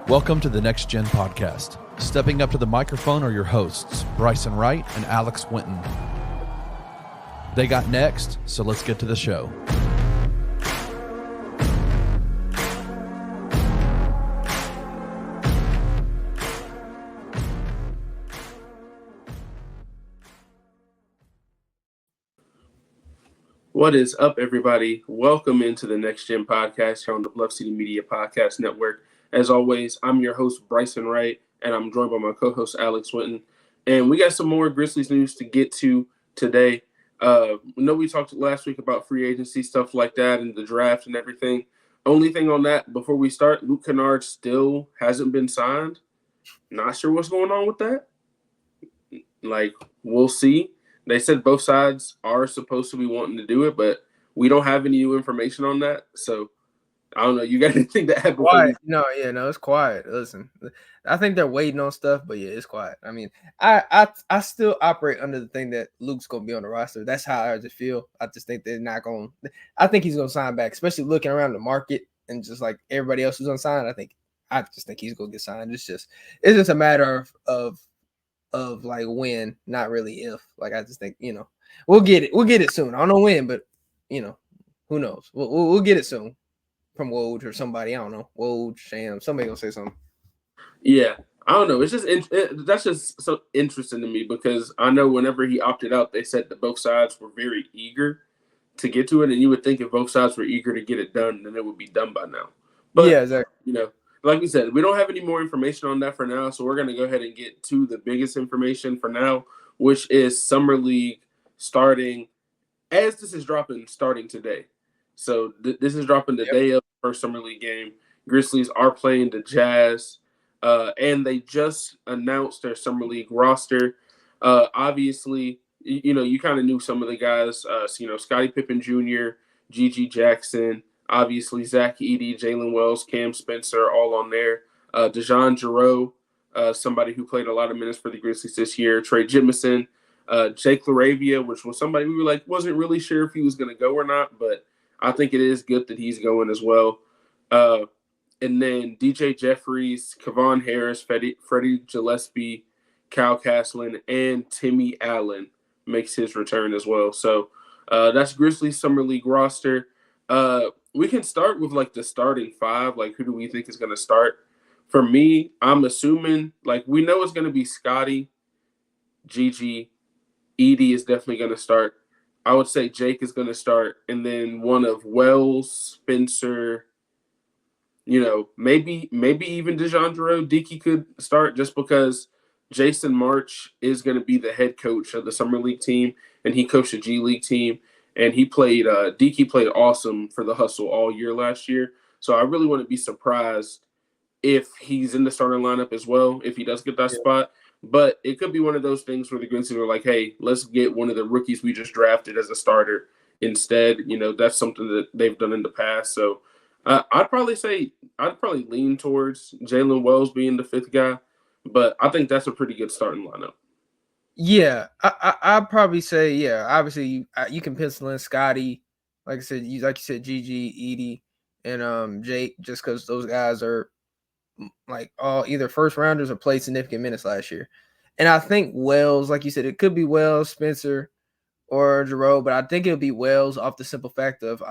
Welcome to the Next Gen Podcast. Stepping up to the microphone are your hosts, Bryson Wright and Alex Winton. They got next, so let's get to the show. What is up, everybody? Welcome into the Next Gen Podcast here on the Bluff City Media Podcast Network. As always, I'm your host, Bryson Wright, and I'm joined by my co-host, Alex Winton. And we got some more Grizzlies news to get to today. I know we talked last week about free agency, stuff like that, and the draft and everything. Only thing on that, before we start, Luke Kennard still hasn't been signed. Not sure what's going on with that. We'll see. They said both sides are supposed to be wanting to do it, but we don't have any new information on that. So, I don't know. You got anything to add? Quiet. No, it's quiet. Listen, I think they're waiting on stuff, but yeah, it's quiet. I mean, I still operate under the thing that Luke's going to be on the roster. That's how I just feel. I just think they're not going to – I think he's going to sign back, especially looking around the market and just like everybody else who's on sign. I just think he's going to get signed. It's just a matter of like when, not really if. Like, I just think, we'll get it soon. I don't know when, but who knows? We'll get it soon from Woj or somebody. I don't know. Woj, Sham, somebody gonna say something. Yeah, I don't know. It's just that's just so interesting to me because I know whenever he opted out, they said that both sides were very eager to get to it, and you would think if both sides were eager to get it done, then it would be done by now. But yeah, exactly. Like we said, we don't have any more information on that for now, so we're going to go ahead and get to the biggest information for now, which is Summer League starting, as this is dropping, starting today. So this is dropping the day of the first Summer League game. Grizzlies are playing the Jazz, and they just announced their Summer League roster. Obviously, you kind of knew some of the guys, Scottie Pippen Jr., Gigi Jackson, obviously, Zach Edey, Jalen Wells, Cam Spencer, all on there. DeJon Jarreau, somebody who played a lot of minutes for the Grizzlies this year. Trey Jemison, Jake LaRavia, which was somebody we were wasn't really sure if he was going to go or not, but I think it is good that he's going as well. And then DJ Jeffries, Kevon Harris, Freddie Gillespie, Kyle Caslin, and Timmy Allen makes his return as well. So that's Grizzlies Summer League roster. We can start with the starting five. Who do we think is going to start? For me, I'm assuming we know it's going to be Scottie, Gigi, Edey is definitely going to start. I would say Jake is going to start, and then one of Wells, Spencer, maybe even DeJon Jarreau, Dickey could start just because Jason March is going to be the head coach of the Summer League team, and he coached the G League team. And he played, Dickey played awesome for the Hustle all year last year. So I really wouldn't be surprised if he's in the starting lineup as well, if he does get that spot. But it could be one of those things where the Grizzlies are like, hey, let's get one of the rookies we just drafted as a starter instead. That's something that they've done in the past. So I'd probably lean towards Jalen Wells being the fifth guy. But I think that's a pretty good starting lineup. Yeah, I'd probably say, obviously you can pencil in Scottie, like you said, Gigi, Edey, and Jake, just because those guys are all either first rounders or played significant minutes last year. And I think Wells, like you said, it could be Wells, Spencer, or Jarreau, but I think it'll be Wells off the simple fact of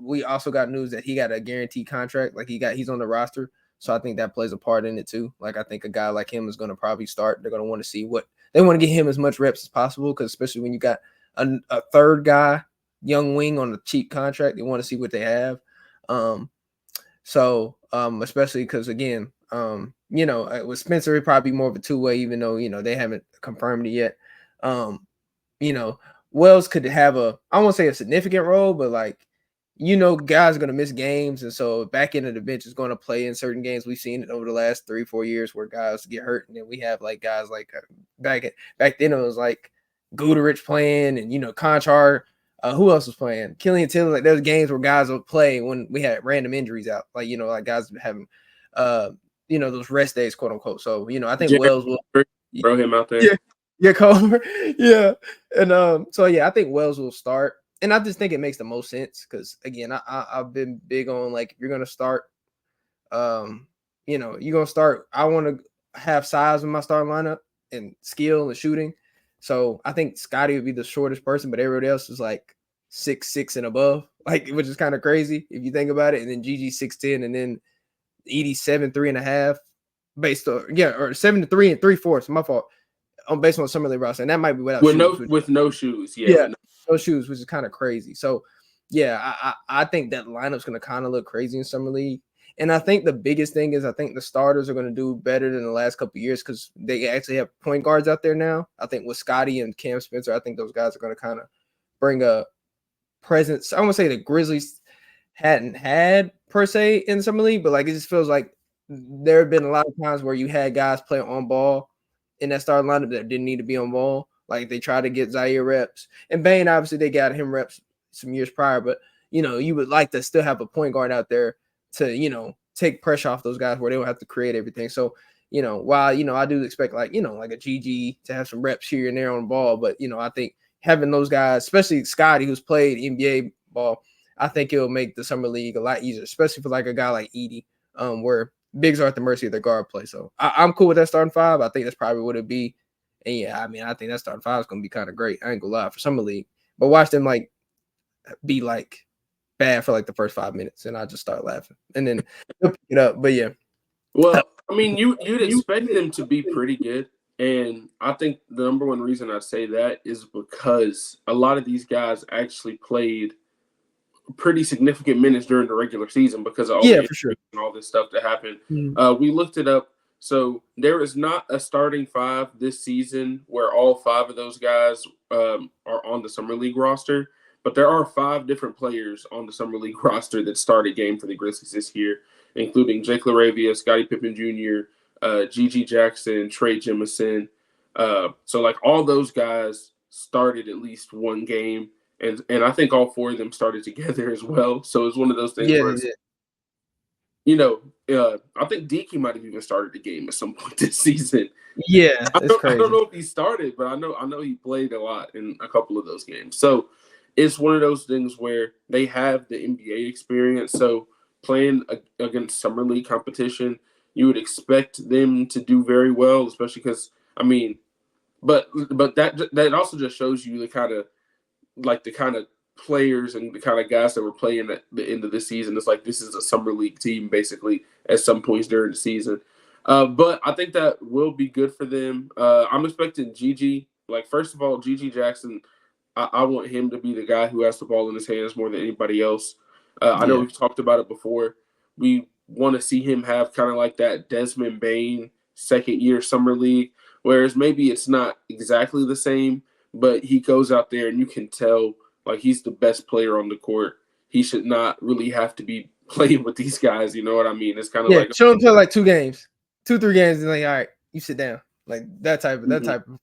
we also got news that he got a guaranteed contract, he's on the roster. So I think that plays a part in it too. I think a guy like him is going to probably start. They're going to want to see they want to get him as much reps as possible, because especially when you got a third guy, young wing on a cheap contract, they want to see what they have. Especially because again, with Spencer, it'd probably be more of a two-way, even though they haven't confirmed it yet. Wells could have I won't say a significant role, but guys are going to miss games. And so back end of the bench is going to play in certain games. We've seen it over the last 3-4 years where guys get hurt. And then we have guys back then it was Guterich playing and, Conchar. Who else was playing? Killian Tilly. There's games where guys would play when we had random injuries out. Guys having, those rest days, quote unquote. So, I think Wells will throw him out there. Yeah, Culver. Yeah. And I think Wells will start. And I just think it makes the most sense because, again, I've been big on, if you're going to start, you're gonna start. I want to have size in my starting lineup and skill and shooting. So I think Scotty would be the shortest person, but everybody else is like 6'6" and above, like, which is kind of crazy if you think about it. And then Gigi 6'10", and then Edie 7'3" and a half, based on or 7'3" and 3/4. My fault. Based on Summer League roster, and that might be without shoes, with no shoes. No shoes, which is kind of crazy. So yeah, I think that lineup's going to kind of look crazy in Summer League. And I think the biggest thing is I think the starters are going to do better than the last couple of years because they actually have point guards out there now. I think with Scotty and Cam Spencer, I think those guys are going to kind of bring a presence. I won't say the Grizzlies hadn't had per se in Summer League, but like it just feels like there have been a lot of times where you had guys play on ball in that starting lineup that didn't need to be on ball. Like they tried to get Zaire reps. And Bane, obviously, they got him reps some years prior, but you would like to still have a point guard out there to, take pressure off those guys where they don't have to create everything. So, while, I do expect like a GG to have some reps here and there on the ball, but, I think having those guys, especially Scotty, who's played NBA ball, I think it'll make the Summer League a lot easier, especially for like a guy like Edie, where bigs are at the mercy of their guard play. So I'm cool with that starting five. I think that's probably what it'd be. And yeah, I think that starting five is going to be kind of great. I ain't gonna lie for Summer League, but watch them like be like bad for like the first 5 minutes, and I just start laughing, and then they'll pick it up. But yeah, well, I mean, you'd expect them to be pretty good, and I think the number one reason I say that is because a lot of these guys actually played pretty significant minutes during the regular season because of all for sure, and all this stuff that happened. Mm-hmm. We looked it up. So there is not a starting five this season where all five of those guys are on the Summer League roster, but there are 5 different players on the Summer League roster that started game for the Grizzlies this year, including Jake LaRavia, Scottie Pippen Jr., Gigi Jackson, Trey Jemison. So like all those guys started at least one game, and I think all 4 of them started together as well. So it's one of those things where I think Deaky might have even started the game at some point this season. Yeah, I don't know if he started, but I know he played a lot in a couple of those games. So it's one of those things where they have the NBA experience. So playing against Summer League competition, you would expect them to do very well, especially because but that also just shows you the kind of players and the kind of guys that were playing at the end of the season. It's like this is a Summer League team basically at some points during the season. But I think that will be good for them. I'm expecting Gigi. Like, first of all, Gigi Jackson, I want him to be the guy who has the ball in his hands more than anybody else. I know we've talked about it before. We want to see him have kind of like that Desmond Bane second-year Summer League, whereas maybe it's not exactly the same, but he goes out there and you can tell like he's the best player on the court. He should not really have to be playing with these guys. You know what I mean? It's kind of like show him play like 3 games, and like, all right, you sit down, like that type of performance.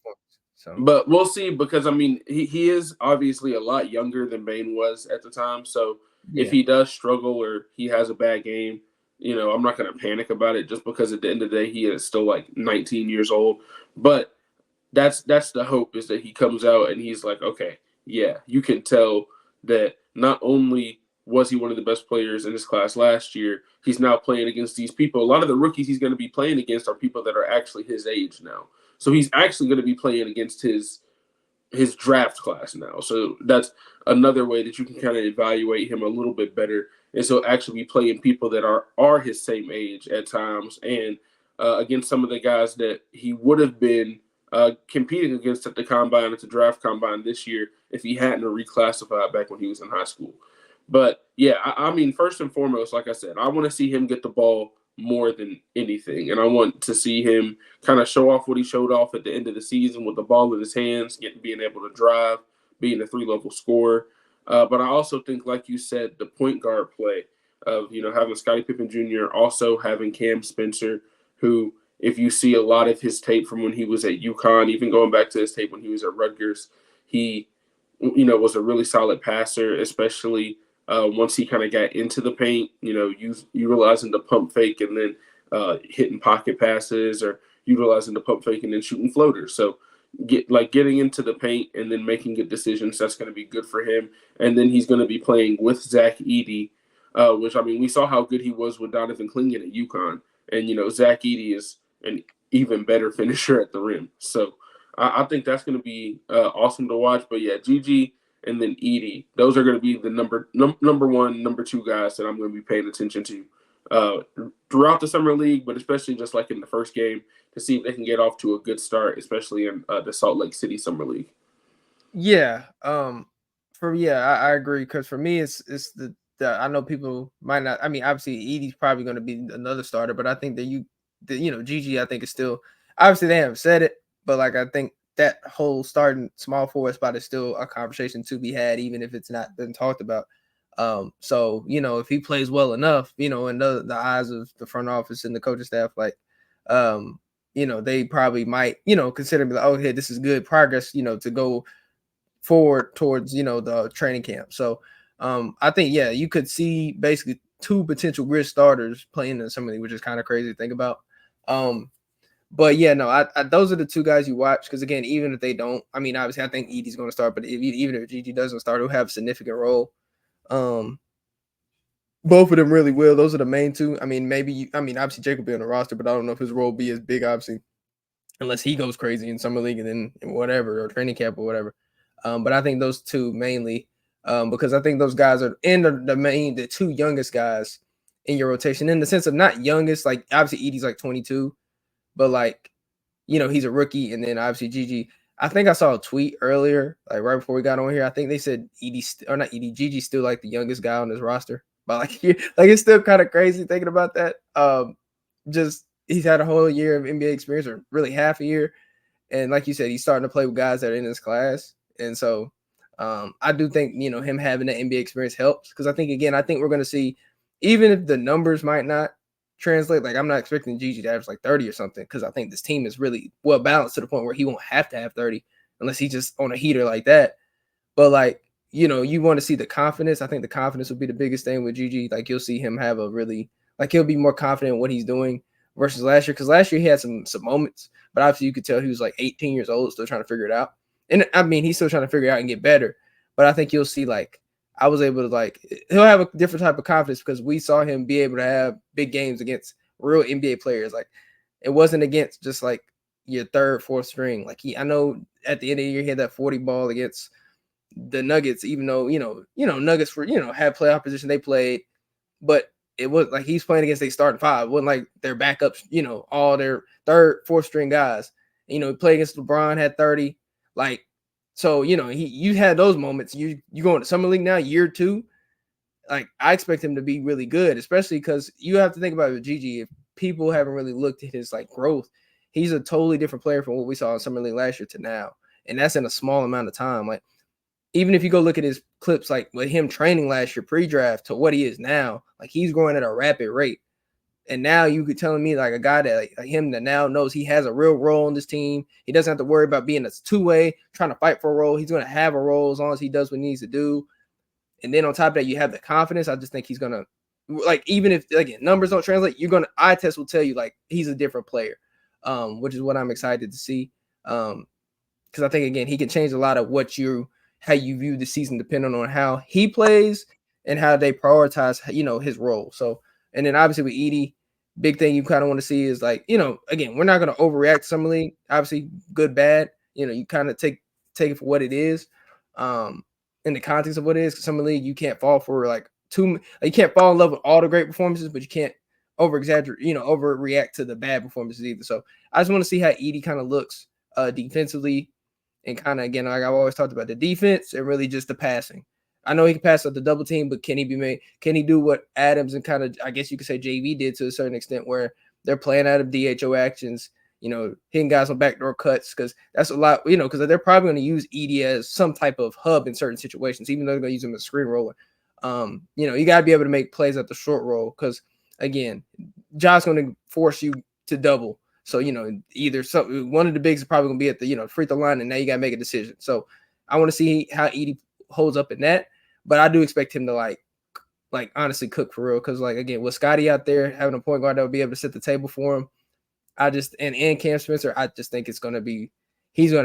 So, but we'll see because I mean he is obviously a lot younger than Bane was at the time. So if he does struggle or he has a bad game, I'm not going to panic about it just because at the end of the day he is still like 19 years old. But that's the hope, is that he comes out and he's like, okay, yeah, you can tell that not only was he one of the best players in his class last year, he's now playing against these people. A lot of the rookies he's going to be playing against are people that are actually his age now. So he's actually going to be playing against his draft class now. So that's another way that you can kind of evaluate him a little bit better. And so actually be playing people that are his same age at times, and against some of the guys that he would have been competing against at the combine, at the draft combine this year, if he hadn't reclassified back when he was in high school. But yeah, I mean, first and foremost, like I said, I want to see him get the ball more than anything. And I want to see him kind of show off what he showed off at the end of the season with the ball in his hands, being able to drive, being a 3-level scorer. But I also think, like you said, the point guard play of, having Scottie Pippen Jr., also having Cam Spencer, who, if you see a lot of his tape from when he was at UConn, even going back to his tape when he was at Rutgers, he, was a really solid passer, especially once he kind of got into the paint, utilizing the pump fake and then hitting pocket passes, or utilizing the pump fake and then shooting floaters. So getting into the paint and then making good decisions, that's going to be good for him. And then he's going to be playing with Zach Edey, which, I mean, we saw how good he was with Donovan Clingan at UConn. And Zach Edey is an even better finisher at the rim. So I think that's going to be awesome to watch. But yeah, GG and then Edey, those are going to be the number one, number two guys that I'm going to be paying attention to throughout the summer league, but especially just like in the first game to see if they can get off to a good start, especially in the Salt Lake City Summer League. Yeah, I agree, because for me it's the I know people might not. I mean, obviously Edey's probably going to be another starter, but I think that GG, I think is still, obviously they haven't said it, but like I think that whole starting small forward spot is still a conversation to be had, even if it's not been talked about. So if he plays well enough, in the eyes of the front office and the coaching staff, like, they probably might, consider me like, oh, hey, this is good progress, to go forward towards, the training camp. So I think, yeah, you could see basically two potential Grizz starters playing in something, which is kind of crazy to think about. But yeah, no, I those are the two guys you watch, because again, even if they don't, I mean, obviously I think Edey's going to start, but even if GG doesn't start, he'll have a significant role. Both of them really will. Those are the main two. I mean, obviously Jake will be on the roster, but I don't know if his role will be as big, obviously, unless he goes crazy in summer league and then whatever, or training camp or whatever. But I think those two mainly, because I think those guys are in the two youngest guys in your rotation, in the sense of not youngest, like obviously Edey's like 22, but like, he's a rookie. And then obviously GG, I think I saw a tweet earlier, like right before we got on here. I think they said GG still like the youngest guy on his roster. But like it's still kind of crazy thinking about that. Just he's had a whole year of NBA experience, or really half a year. And like you said, he's starting to play with guys that are in his class. And so I do think, him having the NBA experience helps, because I think we're going to see, even if the numbers might not translate, like I'm not expecting GG to average like 30 or something, because I think this team is really well balanced to the point where he won't have to have 30 unless he's just on a heater like that. But like, you want to see the confidence. I think the confidence will be the biggest thing with GG. Like you'll see him have he'll be more confident in what he's doing versus last year, because last year he had some moments, but obviously you could tell he was like 18 years old, still trying to figure it out. And I mean, he's still trying to figure it out and get better. But I think you'll see, like, I was able to, he'll have a different type of confidence, because we saw him be able to have big games against real NBA players. Like, it wasn't against just like your third, fourth string. Like I know at the end of the year he had that 40 ball against the Nuggets, even though Nuggets had playoff position, they played, but it was like he's playing against their starting five. It wasn't like their backups, all their third, fourth string guys. He played against LeBron, had 30. Like, so you had those moments. You going to summer league now, year two. Like, I expect him to be really good, especially because you have to think about it with GG. If people haven't really looked at his growth, he's a totally different player from what we saw in summer league last year to now, and that's in a small amount of time. Like, even if you go look at his clips, like with him training last year pre-draft to what he is now, like he's growing at a rapid rate. And now you could tell me, like, a guy that like him that now knows he has a real role on this team. He doesn't have to worry about being a two-way, trying to fight for a role. He's going to have a role as long as he does what he needs to do. And then on top of that, you have the confidence. I just think he's going to, like, even if, again, numbers don't translate, eye test will tell you, like, he's a different player, which is what I'm excited to see. Because I think, again, he can change a lot of how you view the season, depending on how he plays and how they prioritize, his role. So, and then obviously with Edey, big thing you kind of want to see is, like, again, we're not going to overreact to Summer League. Obviously, good, bad. You kind of take it for what it is, in the context of what it is. Summer League, you can't fall for you can't fall in love with all the great performances, but you can't overreact to the bad performances either. So I just want to see how Edey kind of looks defensively, and kind of, again, like I've always talked about, the defense and really just the passing. I know he can pass up the double team, but can he do what Adams and kind of, I guess you could say, JV did to a certain extent, where they're playing out of DHO actions, hitting guys on backdoor cuts, because that's a lot, because they're probably going to use Edey as some type of hub in certain situations, even though they're going to use him as a screen roller. You got to be able to make plays at the short roll, because, again, John's going to force you to double. So, either one of the bigs is probably going to be at the, free throw line, and now you got to make a decision. So I want to see how Edey holds up in that. But I do expect him to like honestly cook for real, because, like, again, with Scotty out there having a point guard that will be able to set the table for him, and Cam Spencer, I just think he's gonna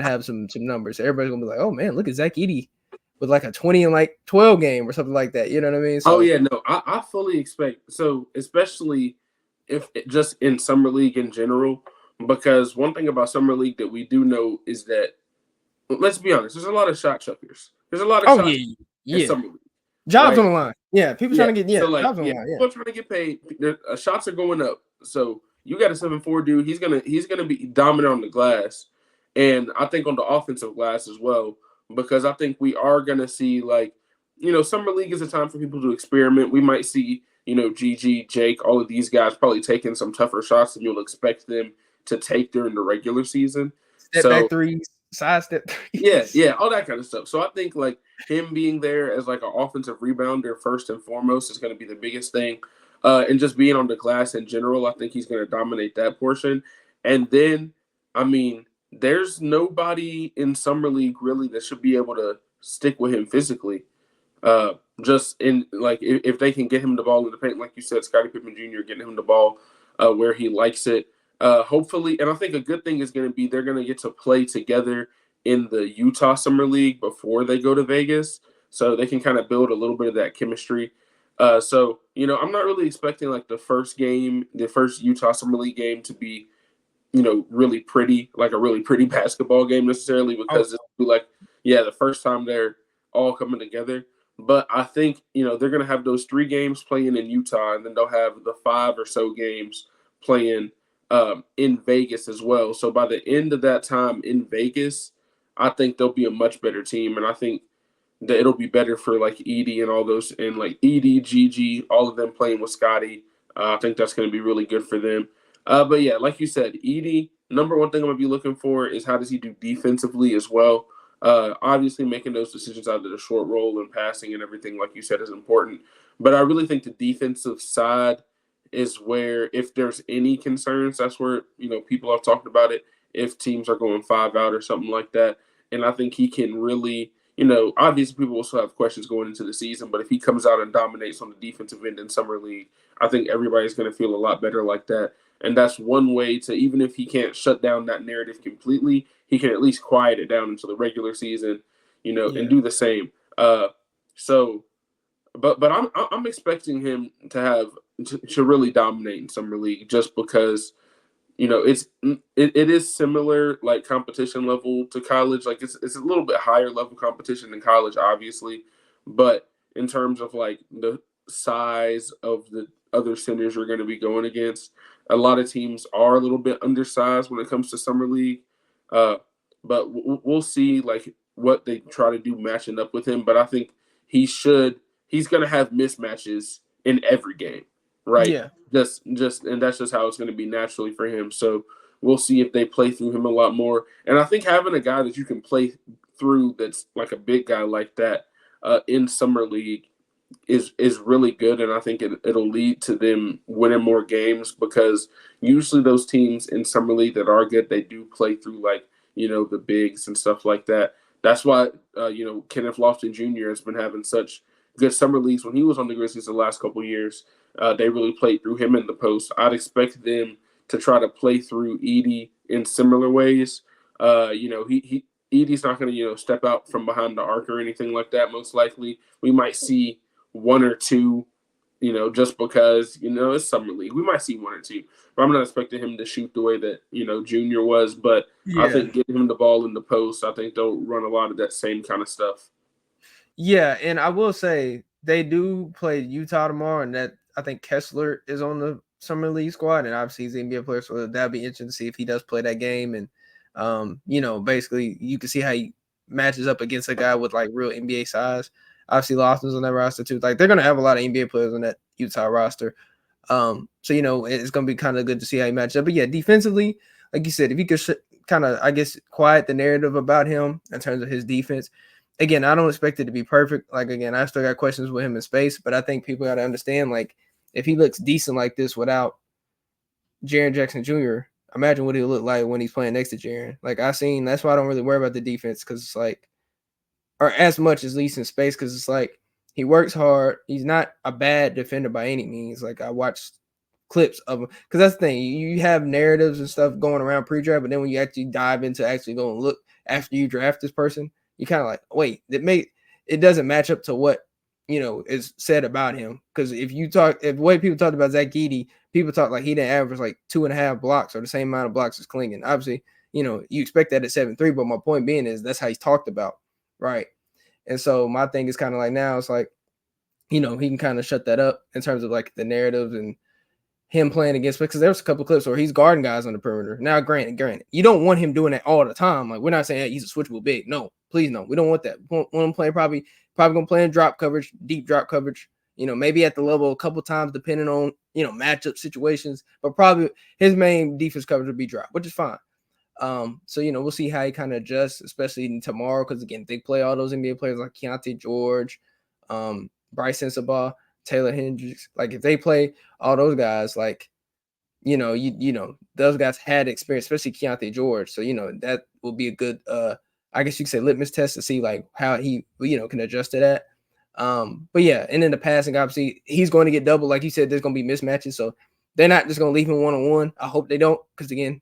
have some numbers. Everybody's gonna be like, oh man, look at Zach Edey with like a 20 and 12 game or something like that. You know what I mean? So, oh yeah, no, I fully expect, so especially if just in summer league in general, because one thing about summer league that we do know is that, let's be honest, there's a lot of shot chuckers. There's a lot of Oh shots yeah, in yeah. summer league, Jobs right? on the line. Yeah, people Yeah. trying to get So like, jobs on the line. Yeah. people are trying to get paid. Shots are going up. So you got a 7'4" dude. He's gonna be dominant on the glass, and I think on the offensive glass as well, because I think we are gonna see, like, summer league is a time for people to experiment. We might see, GG, Jake, all of these guys probably taking some tougher shots than you'll expect them to take during the regular season. Step So back threes, side step yeah, threes. yeah, all that kind of stuff. So I think like him being there as like an offensive rebounder first and foremost is going to be the biggest thing, and just being on the glass in general, I think he's going to dominate that portion. And then, I mean, there's nobody in summer league really that should be able to stick with him physically. Uh, just in like if they can get him the ball in the paint, like you said, Scottie Pippen Jr. getting him the ball where he likes it. Hopefully, and I think a good thing is going to be they're going to get to play together in the Utah Summer League before they go to Vegas, so they can kind of build a little bit of that chemistry. So I'm not really expecting like the first game, the first Utah Summer League game, to be really pretty, like a really pretty basketball game necessarily, Oh, because it's like, yeah, the first time they're all coming together. But I think, they're going to have those 3 games playing in Utah, and then they'll have the 5 or so games playing in Vegas as well. So by the end of that time in Vegas, I think they'll be a much better team. And I think that it'll be better for like Edie and all those, and like Edie, Gigi, all of them playing with Scotty. I think that's going to be really good for them. But yeah, like you said, Edie, number one thing I'm going to be looking for is how does he do defensively as well. Obviously, making those decisions out of the short roll and passing and everything, like you said, is important. But I really think the defensive side is where, if there's any concerns, that's where, people have talked about it, if teams are going 5 out or something like that. And I think he can really, obviously people will still have questions going into the season, but if he comes out and dominates on the defensive end in Summer League, I think everybody's going to feel a lot better like that. And that's one way to, even if he can't shut down that narrative completely, he can at least quiet it down into the regular season, and do the same. So, but I'm expecting him to really dominate in Summer League, just because it is similar, like, competition level to college. Like, it's a little bit higher level competition than college, obviously, but in terms of like the size of the other centers you're going to be going against, a lot of teams are a little bit undersized when it comes to summer league. Uh, but we'll see like what they try to do matching up with him. But I think he's going to have mismatches in every game, right? yeah. Just and that's just how it's going to be naturally for him. So we'll see if they play through him a lot more. And I think having a guy that you can play through, that's like a big guy like that in summer league, is really good. And I think it'll lead to them winning more games, because usually those teams in summer league that are good, they do play through, like, the bigs and stuff like that. That's why Kenneth Lofton Jr. has been having such good summer leagues when he was on the Grizzlies the last couple of years. They really played through him in the post. I'd expect them to try to play through Edie in similar ways. Edie's not going to step out from behind the arc or anything like that. Most likely, we might see one or two, just because it's summer league. We might see one or two, but I'm not expecting him to shoot the way that Junior was. But I think getting him the ball in the post, I think they'll run a lot of that same kind of stuff. Yeah, and I will say they do play Utah tomorrow, and that I think Kessler is on the summer league squad, and obviously he's an NBA player, so that'll be interesting to see if he does play that game. And basically you can see how he matches up against a guy with like real NBA size. Obviously Lawson's on that roster too. Like they're gonna have a lot of NBA players on that Utah roster. So it's gonna be kind of good to see how he matches up. But yeah, defensively, like you said, if you could kind of, I guess, quiet the narrative about him in terms of his defense. Again, I don't expect it to be perfect. Like, again, I still got questions with him in space, but I think people got to understand, like, if he looks decent like this without Jaren Jackson Jr., imagine what he'll look like when he's playing next to Jaren. Like, that's why I don't really worry about the defense, because it's like, or as much as least in space, because it's like, he works hard. He's not a bad defender by any means. Like, I watched clips of him, because that's the thing. You have narratives and stuff going around pre-draft, but then when you actually dive into actually going to look after you draft this person, you kind of like, wait, it doesn't match up to what is said about him. Because if the way people talked about Zach Edey, people talk like he didn't average like 2.5 blocks or the same amount of blocks as Klingon. Obviously, you expect that at 7'3", but my point being is that's how he's talked about, right? And so my thing is kind of like now it's like, he can kind of shut that up in terms of like the narratives and him playing against, because there was a couple of clips where he's guarding guys on the perimeter. Now, granted, you don't want him doing that all the time. Like, we're not saying, hey, he's a switchable big. No, please no. We don't want that. We want him playing probably going to play in drop coverage, deep drop coverage, maybe at the level a couple times depending on, matchup situations. But probably his main defense coverage would be drop, which is fine. So, we'll see how he kind of adjusts, especially tomorrow, because, again, they play all those NBA players like Keontae George, Bryson Sabah, Taylor Hendricks. Like, if they play all those guys, like, those guys had experience, especially Keontae George. So, that will be a good, I guess you could say, litmus test to see, like, how he, can adjust to that. But, yeah, and in the passing, obviously, he's going to get double. Like you said, there's going to be mismatches. So, they're not just going to leave him one-on-one. I hope they don't, because, again,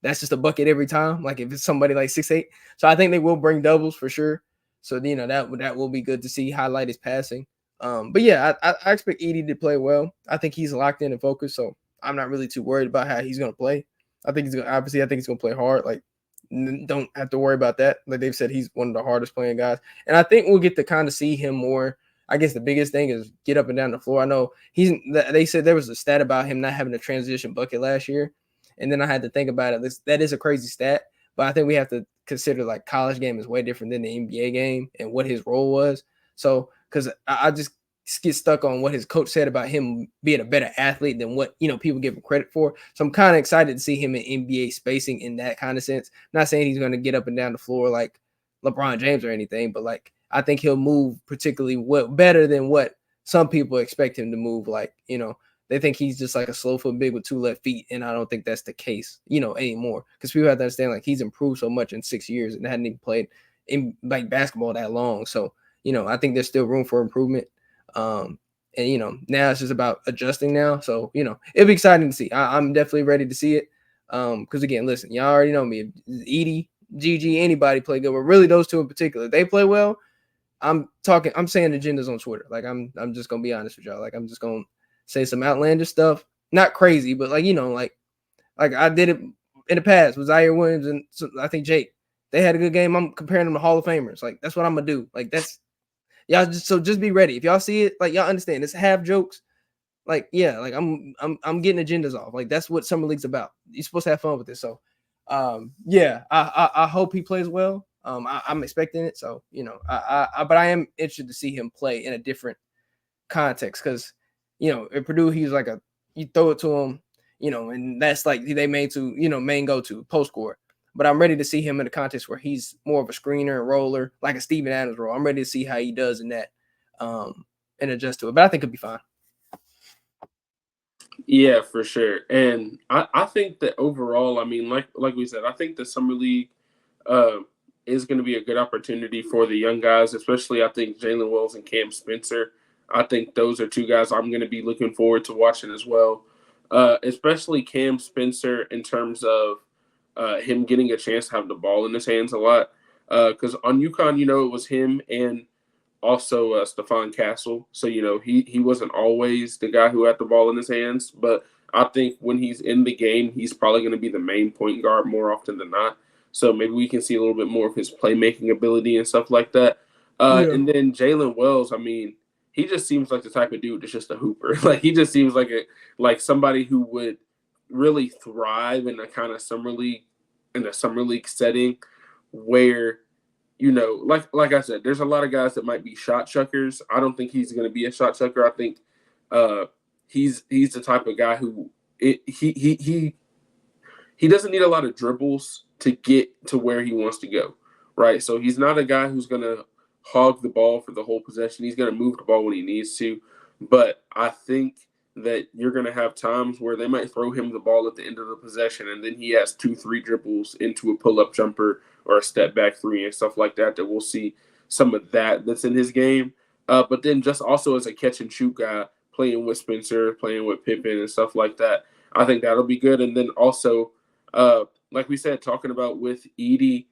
that's just a bucket every time. Like, if it's somebody like 6'8". So, I think they will bring doubles for sure. So, that will be good to see, highlight his passing. But yeah, I expect Edey to play well. I think he's locked in and focused, so I'm not really too worried about how he's going to play. I think he's going to play hard. Like, don't have to worry about that. Like they've said, he's one of the hardest playing guys, and I think we'll get to kind of see him more. I guess the biggest thing is get up and down the floor. I know they said there was a stat about him not having a transition bucket last year, and then I had to think about it. That is a crazy stat, but I think we have to consider like college game is way different than the NBA game and what his role was. So, because I just get stuck on what his coach said about him being a better athlete than what, people give him credit for. So I'm kind of excited to see him in NBA spacing in that kind of sense. I'm not saying he's going to get up and down the floor like LeBron James or anything, but like I think he'll move particularly better than what some people expect him to move. Like, they think he's just like a slow foot big with 2 left feet, and I don't think that's the case, anymore. Because people have to understand like he's improved so much in 6 years and hadn't even played in like basketball that long. So I think there's still room for improvement. And now it's just about adjusting now. So, it'll be exciting to see. I'm definitely ready to see it. Because again, listen, y'all already know me. Edey, GG, anybody play good, but really those two in particular, they play well. I'm saying agendas on Twitter. Like I'm just gonna be honest with y'all. Like I'm just gonna say some outlandish stuff. Not crazy, but like, like I did it in the past with Zaire Williams and I think Jake. They had a good game. I'm comparing them to Hall of Famers. Like that's what I'm gonna do. Like that's y'all just be ready. If y'all see it, like y'all understand it's half jokes. Like, yeah, like I'm getting agendas off. Like that's what Summer League's about. You're supposed to have fun with it. So yeah, I hope he plays well. I'm expecting it. So, but I am interested to see him play in a different context because, at Purdue, he's like you throw it to him, and that's like they main go-to post score. But I'm ready to see him in a context where he's more of a screener and roller, like a Steven Adams role. I'm ready to see how he does in that and adjust to it. But I think it'll be fine. Yeah, for sure. And I think that overall, I mean, like we said, I think the Summer League is going to be a good opportunity for the young guys, especially I think Jalen Wells and Cam Spencer. I think those are 2 guys I'm going to be looking forward to watching as well, especially Cam Spencer in terms of him getting a chance to have the ball in his hands a lot. Because on UConn, it was him and also Stephon Castle. So, he wasn't always the guy who had the ball in his hands. But I think when he's in the game, he's probably going to be the main point guard more often than not. So maybe we can see a little bit more of his playmaking ability and stuff like that. And then Jalen Wells, I mean, he just seems like the type of dude that's just a hooper. Like he just seems like somebody who would really thrive in a kind of summer league setting where, like I said, there's a lot of guys that might be shot chuckers. I don't think he's going to be a shot chucker. I think he's the type of guy who he doesn't need a lot of dribbles to get to where he wants to go, right? So he's not a guy who's going to hog the ball for the whole possession. He's going to move the ball when he needs to. But I think that you're going to have times where they might throw him the ball at the end of the possession, and then he has 2-3 dribbles into a pull-up jumper or a step-back 3 and stuff like that we'll see some of that's in his game. But then just also as a catch-and-shoot guy, playing with Spencer, playing with Pippen and stuff like that, I think that'll be good. And then also, like we said, talking about with Edey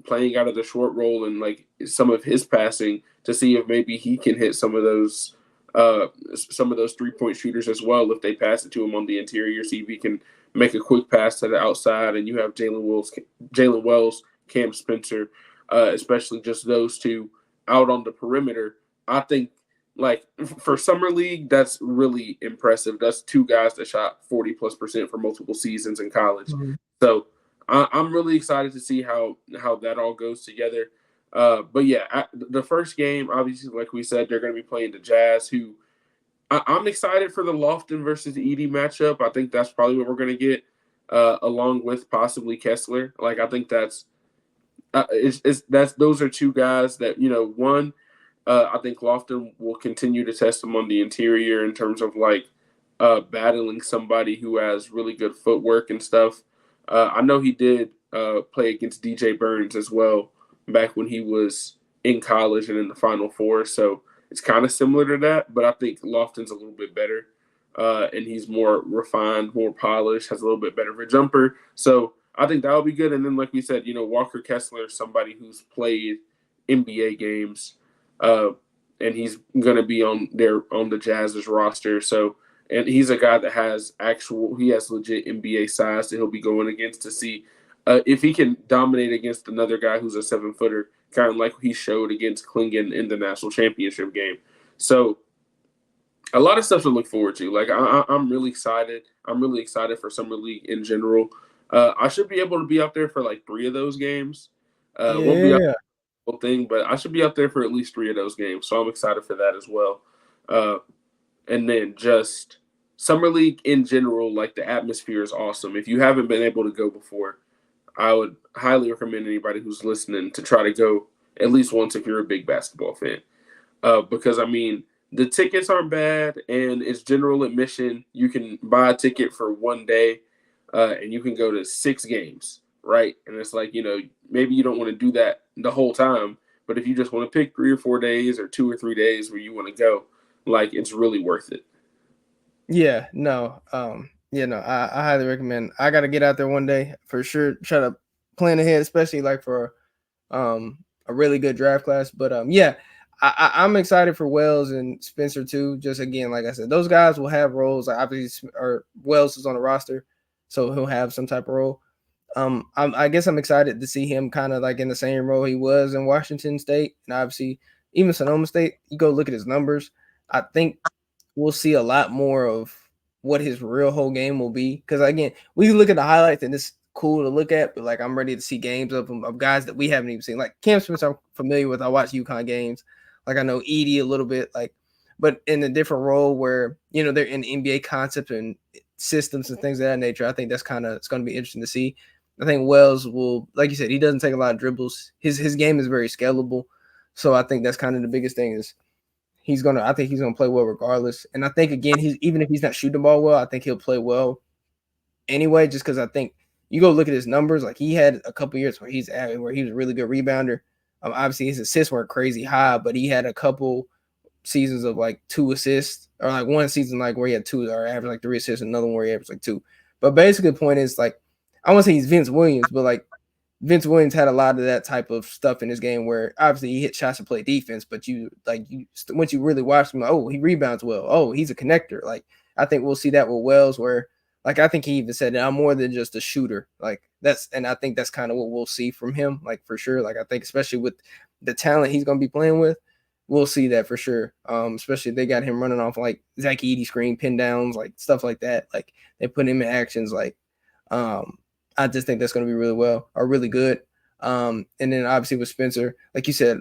playing out of the short roll and like some of his passing to see if maybe he can hit some of those 3-point shooters as well if they pass it to him on the interior. See if he can make a quick pass to the outside, and you have Jalen Wells, Cam Spencer, especially just those two out on the perimeter. I think, like, for Summer League, that's really impressive. That's two guys that shot 40+% for multiple seasons in college. Mhm. So I'm really excited to see how that all goes together. But yeah, the first game, obviously, like we said, they're going to be playing the Jazz, who I'm excited for the Lofton versus Edey matchup. I think that's probably what we're going to get, along with possibly Kessler. Like, I think that's those are two guys that, one, I think Lofton will continue to test him on the interior in terms of like battling somebody who has really good footwork and stuff. I know he did play against DJ Burns as well back when he was in college and in the Final Four. So it's kind of similar to that, but I think Lofton's a little bit better. And he's more refined, more polished, has a little bit better of a jumper. So I think that'll be good. And then, like we said, Walker Kessler is somebody who's played NBA games, and he's going to be on the Jazz's roster. So, and he's a guy that has legit NBA size that he'll be going against to see if he can dominate against another guy who's a 7-footer, kind of like he showed against Klingon in the national championship game. So, a lot of stuff to look forward to. Like, I'm really excited. I'm really excited for Summer League in general. I should be able to be out there for like 3 of those games. Won't be out there for the whole thing, but I should be out there for at least 3 of those games. So I'm excited for that as well. And then just Summer League in general, like, the atmosphere is awesome. If you haven't been able to go before, I would highly recommend anybody who's listening to try to go at least once if you're a big basketball fan. Because, I mean, the tickets aren't bad, and it's general admission. You can buy a ticket for 1 day, and you can go to 6 games, right? And it's like, maybe you don't want to do that the whole time, but if you just want to pick 3 or 4 days or 2 or 3 days where you want to go, like, it's really worth it. Yeah, no. I highly recommend. I got to get out there one day for sure. Try to plan ahead, especially like for a really good draft class. But yeah, I'm excited for Wells and Spencer too. Just again, like I said, those guys will have roles. Like, obviously, or Wells is on the roster, so he'll have some type of role. I guess I'm excited to see him kind of like in the same role he was in Washington State, and obviously even Sonoma State. You go look at his numbers. I think we'll see a lot more of what his real whole game will be. Because again, we look at the highlights and it's cool to look at, but like I'm ready to see games of him, of guys that we haven't even seen. Like Cam Smith, I'm familiar with. I watch UConn games. Like I know Edey a little bit, like, but in a different role where they're in NBA concepts and systems and things of that nature. I think it's going to be interesting to see. I think Wells will, like you said, he doesn't take a lot of dribbles. His game is very scalable, so I think that's kind of the biggest thing is. I think he's gonna play well regardless. And I think again, even if he's not shooting the ball well, I think he'll play well anyway, just because I think you go look at his numbers, like he had a couple years where he was a really good rebounder. Obviously his assists weren't crazy high, but he had a couple seasons of like 2 assists, or like one season like where he had 2 or averaged like 3 assists, another one where he averaged like 2. But basically the point is, like, I won't say he's Vince Williams, but like Vince Williams had a lot of that type of stuff in his game where obviously he hit shots to play defense, but once you really watch him, oh, he rebounds well. Oh, he's a connector. Like, I think we'll see that with Wells where, like, I think he even said, I'm more than just a shooter. Like, and I think that's kind of what we'll see from him, like, for sure. Like, I think especially with the talent he's going to be playing with, we'll see that for sure. Especially if they got him running off like Zach Edey screen pin downs, like stuff like that. Like, they put him in actions, like, I just think that's going to be really good. And then obviously with Spencer, like you said,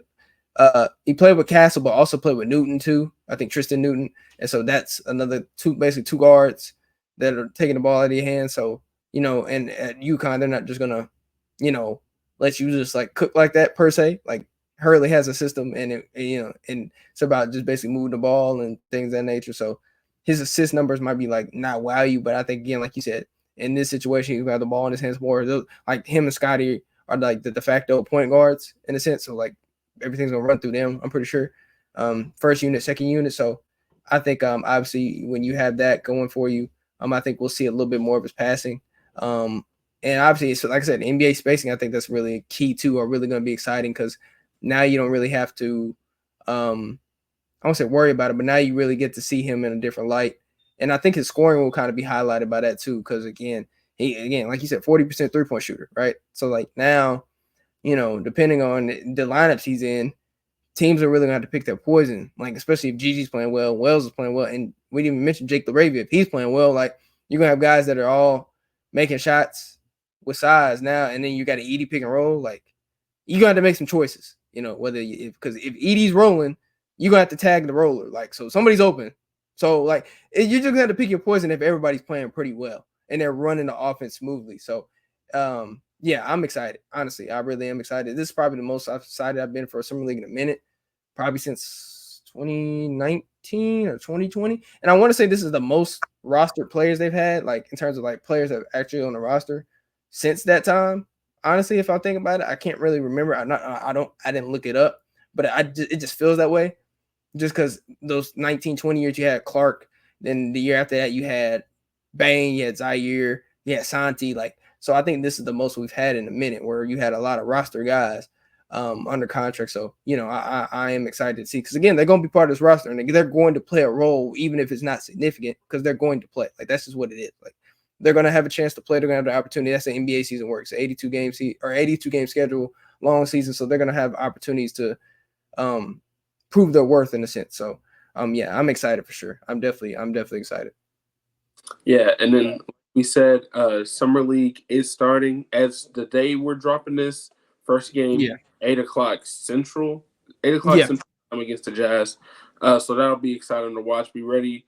he played with Castle, but also played with Newton too. I think Tristan Newton. And so that's another 2 guards that are taking the ball out of your hands. So, and at UConn, they're not just going to, let you just like cook like that per se. Like Hurley has a system and and it's about just basically moving the ball and things of that nature. So his assist numbers might be like not wow you, but I think again, like you said, in this situation, you have the ball in his hands more. Like him and Scotty are like the de facto point guards in a sense. So like everything's gonna run through them. I'm pretty sure. First unit, second unit. So I think obviously when you have that going for you, I think we'll see a little bit more of his passing. And obviously, so like I said, NBA spacing, I think that's really key too, or really going to be exciting because now you don't really have to I won't say worry about it, but now you really get to see him in a different light. And I think his scoring will kind of be highlighted by that too, because again, like you said, 40% 3-point shooter, right? So like now, depending on the lineups he's in, teams are really gonna have to pick their poison. Like especially if Gigi's playing well, Wells is playing well, and we didn't even mention Jake LaRavia. If he's playing well, like you're gonna have guys that are all making shots with size now, and then you got an Edie pick and roll. Like you gonna have to make some choices, because if Edie's rolling, you're gonna have to tag the roller. Like so somebody's open. So like you're just gonna have to pick your poison if everybody's playing pretty well and they're running the offense smoothly. So yeah, I'm excited. Honestly, I really am excited. This is probably the most excited I've been for a summer league in a minute, probably since 2019 or 2020. And I want to say this is the most rostered players they've had, like in terms of like players that are actually on the roster since that time. Honestly, if I think about it, I can't really remember. I didn't look it up, but it just feels that way. Just because those 19, 20 years you had Clark, then the year after that you had Bane, you had Zaire, you had Santi. Like, so I think this is the most we've had in a minute where you had a lot of roster guys under contract. So, I am excited to see, because again, they're going to be part of this roster and they're going to play a role, even if it's not significant, because they're going to play. Like, that's just what it is. Like, they're going to have a chance to play. They're going to have the opportunity. That's the NBA season works. 82 game schedule, long season. So they're going to have opportunities to prove their worth in a sense. So, yeah, I'm excited for sure. I'm definitely excited. Yeah, and then we said Summer League is starting as the day we're dropping this. First game, 8 o'clock Central. 8 o'clock Central time against the Jazz. So that'll be exciting to watch. Be ready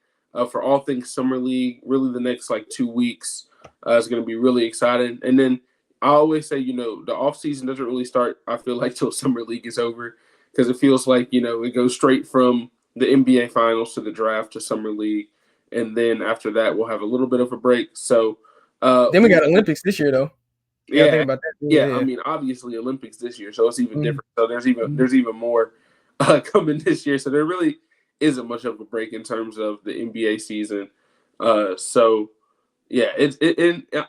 for all things Summer League. Really, the next 2 weeks is going to be really exciting. And then I always say, the off season doesn't really start, I feel like, till Summer League is over, because it feels like, it goes straight from the NBA Finals to the draft to Summer League. And then after that, we'll have a little bit of a break. So then we got Olympics this year, though. Yeah, think about that. Yeah, I mean, obviously Olympics this year, so it's even different. So there's even more coming this year. So there really isn't much of a break in terms of the NBA season. So yeah,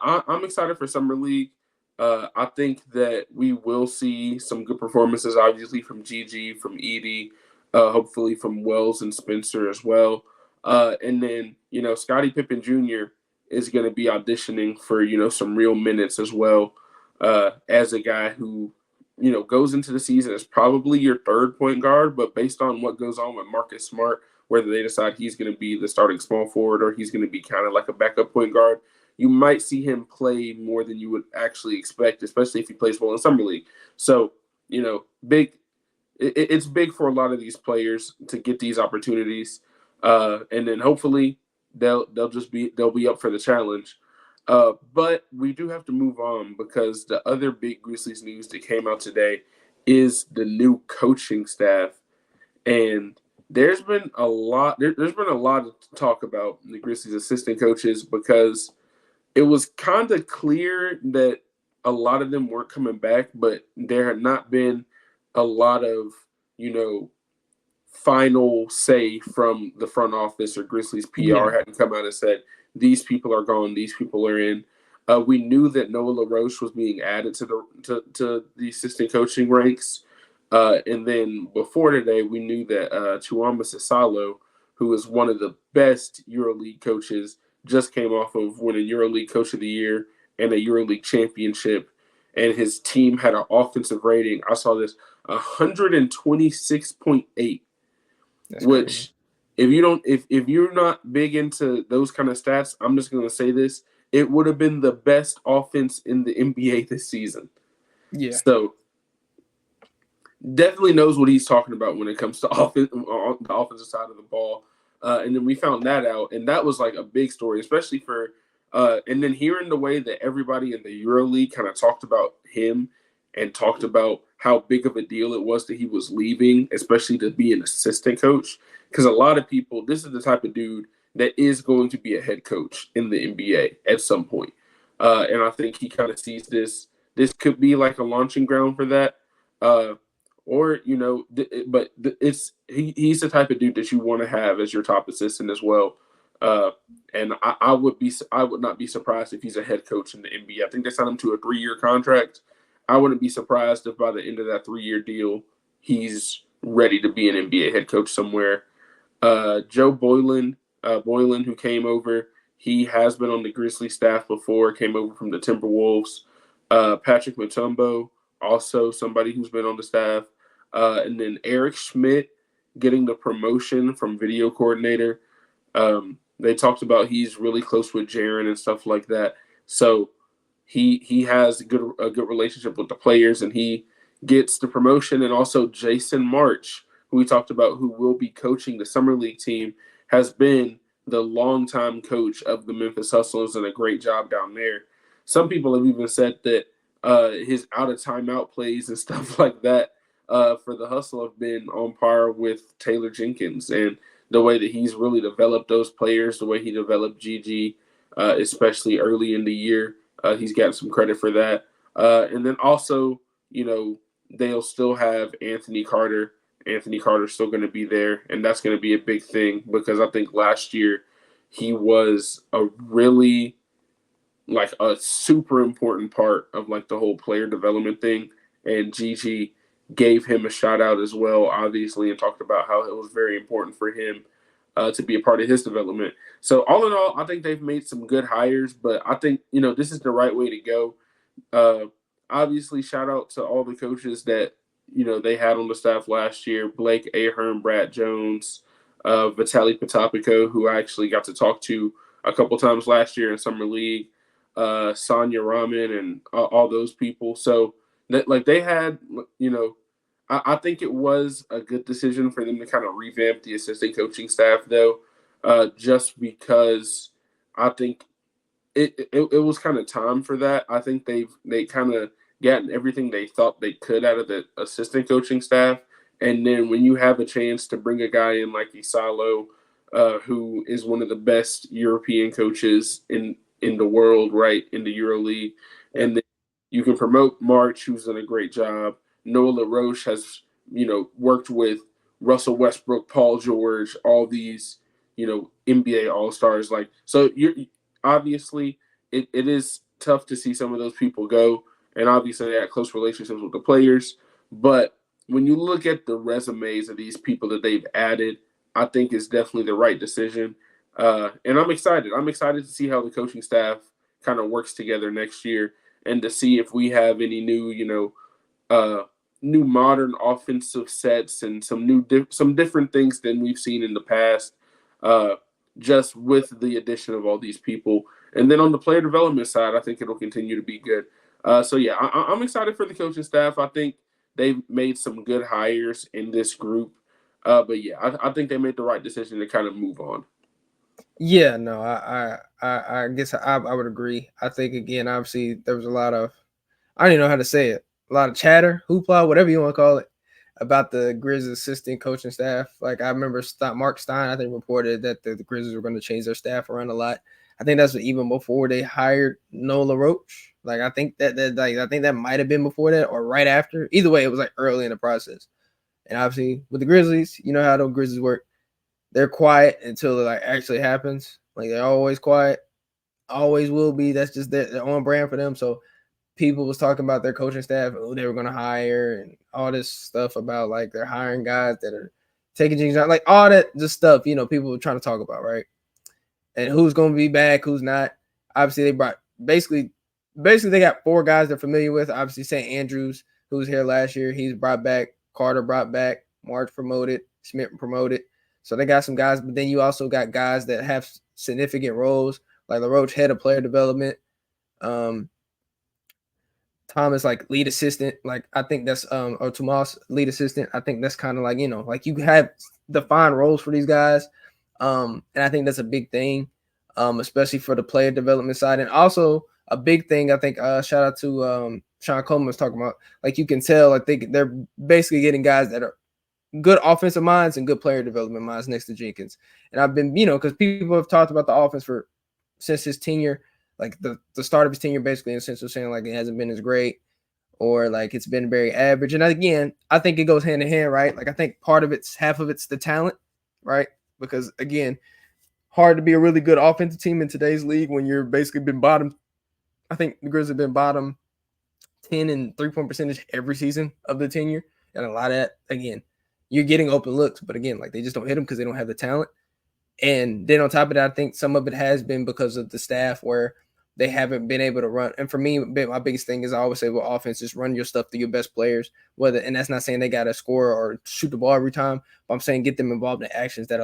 I'm excited for Summer League. I think that we will see some good performances, obviously from Gigi, from Edie, hopefully from Wells and Spencer as well. And then, Scottie Pippen Jr. is going to be auditioning for, some real minutes as well, as a guy who, goes into the season as probably your third point guard, but based on what goes on with Marcus Smart, whether they decide he's going to be the starting small forward or he's going to be kind of like a backup point guard, you might see him play more than you would actually expect, especially if he plays well in Summer League. So, it's big for a lot of these players to get these opportunities. And then hopefully they'll be up for the challenge. But we do have to move on, because the other big Grizzlies news that came out today is the new coaching staff. And there's been a lot to talk about the Grizzlies assistant coaches, because it was kind of clear that a lot of them weren't coming back, but there had not been a lot of, final say from the front office, or Grizzlies PR hadn't come out and said, these people are gone, these people are in. We knew that Noah LaRoche was being added to the assistant coaching ranks. And then before today, we knew that Tuama Sisalo, who is one of the best EuroLeague coaches, just came off of winning EuroLeague Coach of the Year and a EuroLeague championship. And his team had an offensive rating, I saw this, 126.8. That's which crazy. if you're not big into those kind of stats, I'm just going to say this: it would have been the best offense in the NBA this season. Yeah. So definitely knows what he's talking about when it comes to on the offensive side of the ball. And then we found that out, and that was like a big story, especially for and then hearing the way that everybody in the EuroLeague kind of talked about him and talked about how big of a deal it was that he was leaving, especially to be an assistant coach. Because a lot of people, this is the type of dude that is going to be a head coach in the NBA at some point. And I think he kind of sees this could be like a launching ground for that. Or, he's the type of dude that you want to have as your top assistant as well. And I would not be surprised if he's a head coach in the NBA. I think they signed him to a 3-year contract. I wouldn't be surprised if by the end of that 3-year deal, he's ready to be an NBA head coach somewhere. Joe Boylan, who came over, he has been on the Grizzlies staff before, came over from the Timberwolves. Patrick Mutombo, also somebody who's been on the staff. And then Eric Schmidt getting the promotion from video coordinator. They talked about he's really close with Jaren and stuff like that. So he has a good relationship with the players, and he gets the promotion. And also Jason March, who we talked about, who will be coaching the summer league team, has been the longtime coach of the Memphis Hustlers and a great job down there. Some people have even said that his out of timeout plays and stuff like that for the Hustle have been on par with Taylor Jenkins, and the way that he's really developed those players, the way he developed Gigi, especially early in the year. He's gotten some credit for that. And then also, they'll still have Anthony Carter. Anthony Carter's still going to be there, and that's going to be a big thing because I think last year he was a really a super important part of the whole player development thing. And Gigi gave him a shout out as well, obviously, and talked about how it was very important for him to be a part of his development. So all in all, I think they've made some good hires, but I think, this is the right way to go. Obviously, shout out to all the coaches that, they had on the staff last year: Blake Ahern, Brad Jones, Vitaly Potapico, who I actually got to talk to a couple times last year in Summer League, Sonia Raman, and all those people. So that they had, I think it was a good decision for them to kind of revamp the assistant coaching staff, though, just because I think it was kind of time for that. I think they kind of gotten everything they thought they could out of the assistant coaching staff. And then when you have a chance to bring a guy in like Isalo, who is one of the best European coaches in the world, right, in the EuroLeague, and then you can promote March, who's done a great job. Noah LaRoche has, worked with Russell Westbrook, Paul George, all these, NBA All-Stars. So you're obviously it is tough to see some of those people go. And obviously they had close relationships with the players. But when you look at the resumes of these people that they've added, I think it's definitely the right decision. And I'm excited. I'm excited to see how the coaching staff kind of works together next year, and to see if we have any new, new modern offensive sets and some different things than we've seen in the past, just with the addition of all these people. And then on the player development side, I think it'll continue to be good. So yeah, I'm excited for the coaching staff. I think they've made some good hires in this group. But yeah, I think they made the right decision to kind of move on. Yeah, no, I guess I would agree. I think, again, obviously there was a lot of, I don't even know how to say it, a lot of chatter, hoopla, whatever you want to call it, about the Grizzlies assistant coaching staff. I remember Mark Stein, I think, reported that the Grizzlies were going to change their staff around a lot. I think that's even before they hired Nola Roach. I think that might have been before that or right after. Either way, it was early in the process. And obviously with the Grizzlies, you know how the Grizzlies work. They're quiet until it actually happens. They're always quiet, always will be. That's just their own brand for them. So people was talking about their coaching staff, who they were going to hire, and all this stuff about they're hiring guys that are taking things out, all that just stuff. People were trying to talk about, right? And who's going to be back, who's not. Obviously, they brought basically they got 4 guys they're familiar with. Obviously, St. Andrews, who was here last year, he's brought back. Carter brought back. March promoted. Smith promoted. So they got some guys, but then you also got guys that have significant roles, like LaRoche, head of player development. Thomas, lead assistant. I think that's or Tomas, lead assistant. I think that's kind of you have defined roles for these guys. And I think that's a big thing, especially for the player development side. And also a big thing, I think, shout out to Sean Coleman was talking about, you can tell, they're basically getting guys that are good offensive minds and good player development minds next to Jenkins. And I've been, because people have talked about the offense since his tenure, the start of his tenure, basically, in the sense of saying it hasn't been as great or it's been very average. And again, I think it goes hand in hand, right? I think half of it's the talent, right? Because again, hard to be a really good offensive team in today's league when you're basically been bottom. I think the Grizzlies have been bottom 10 in 3-point percentage every season of the tenure. And a lot of that, again, you're getting open looks, but again, like they just don't hit them because they don't have the talent. And then on top of that, I think some of it has been because of the staff where they haven't been able to run. And for me, my biggest thing is I always say with offense, just run your stuff through your best players. And that's not saying they got to score or shoot the ball every time, but I'm saying get them involved in actions that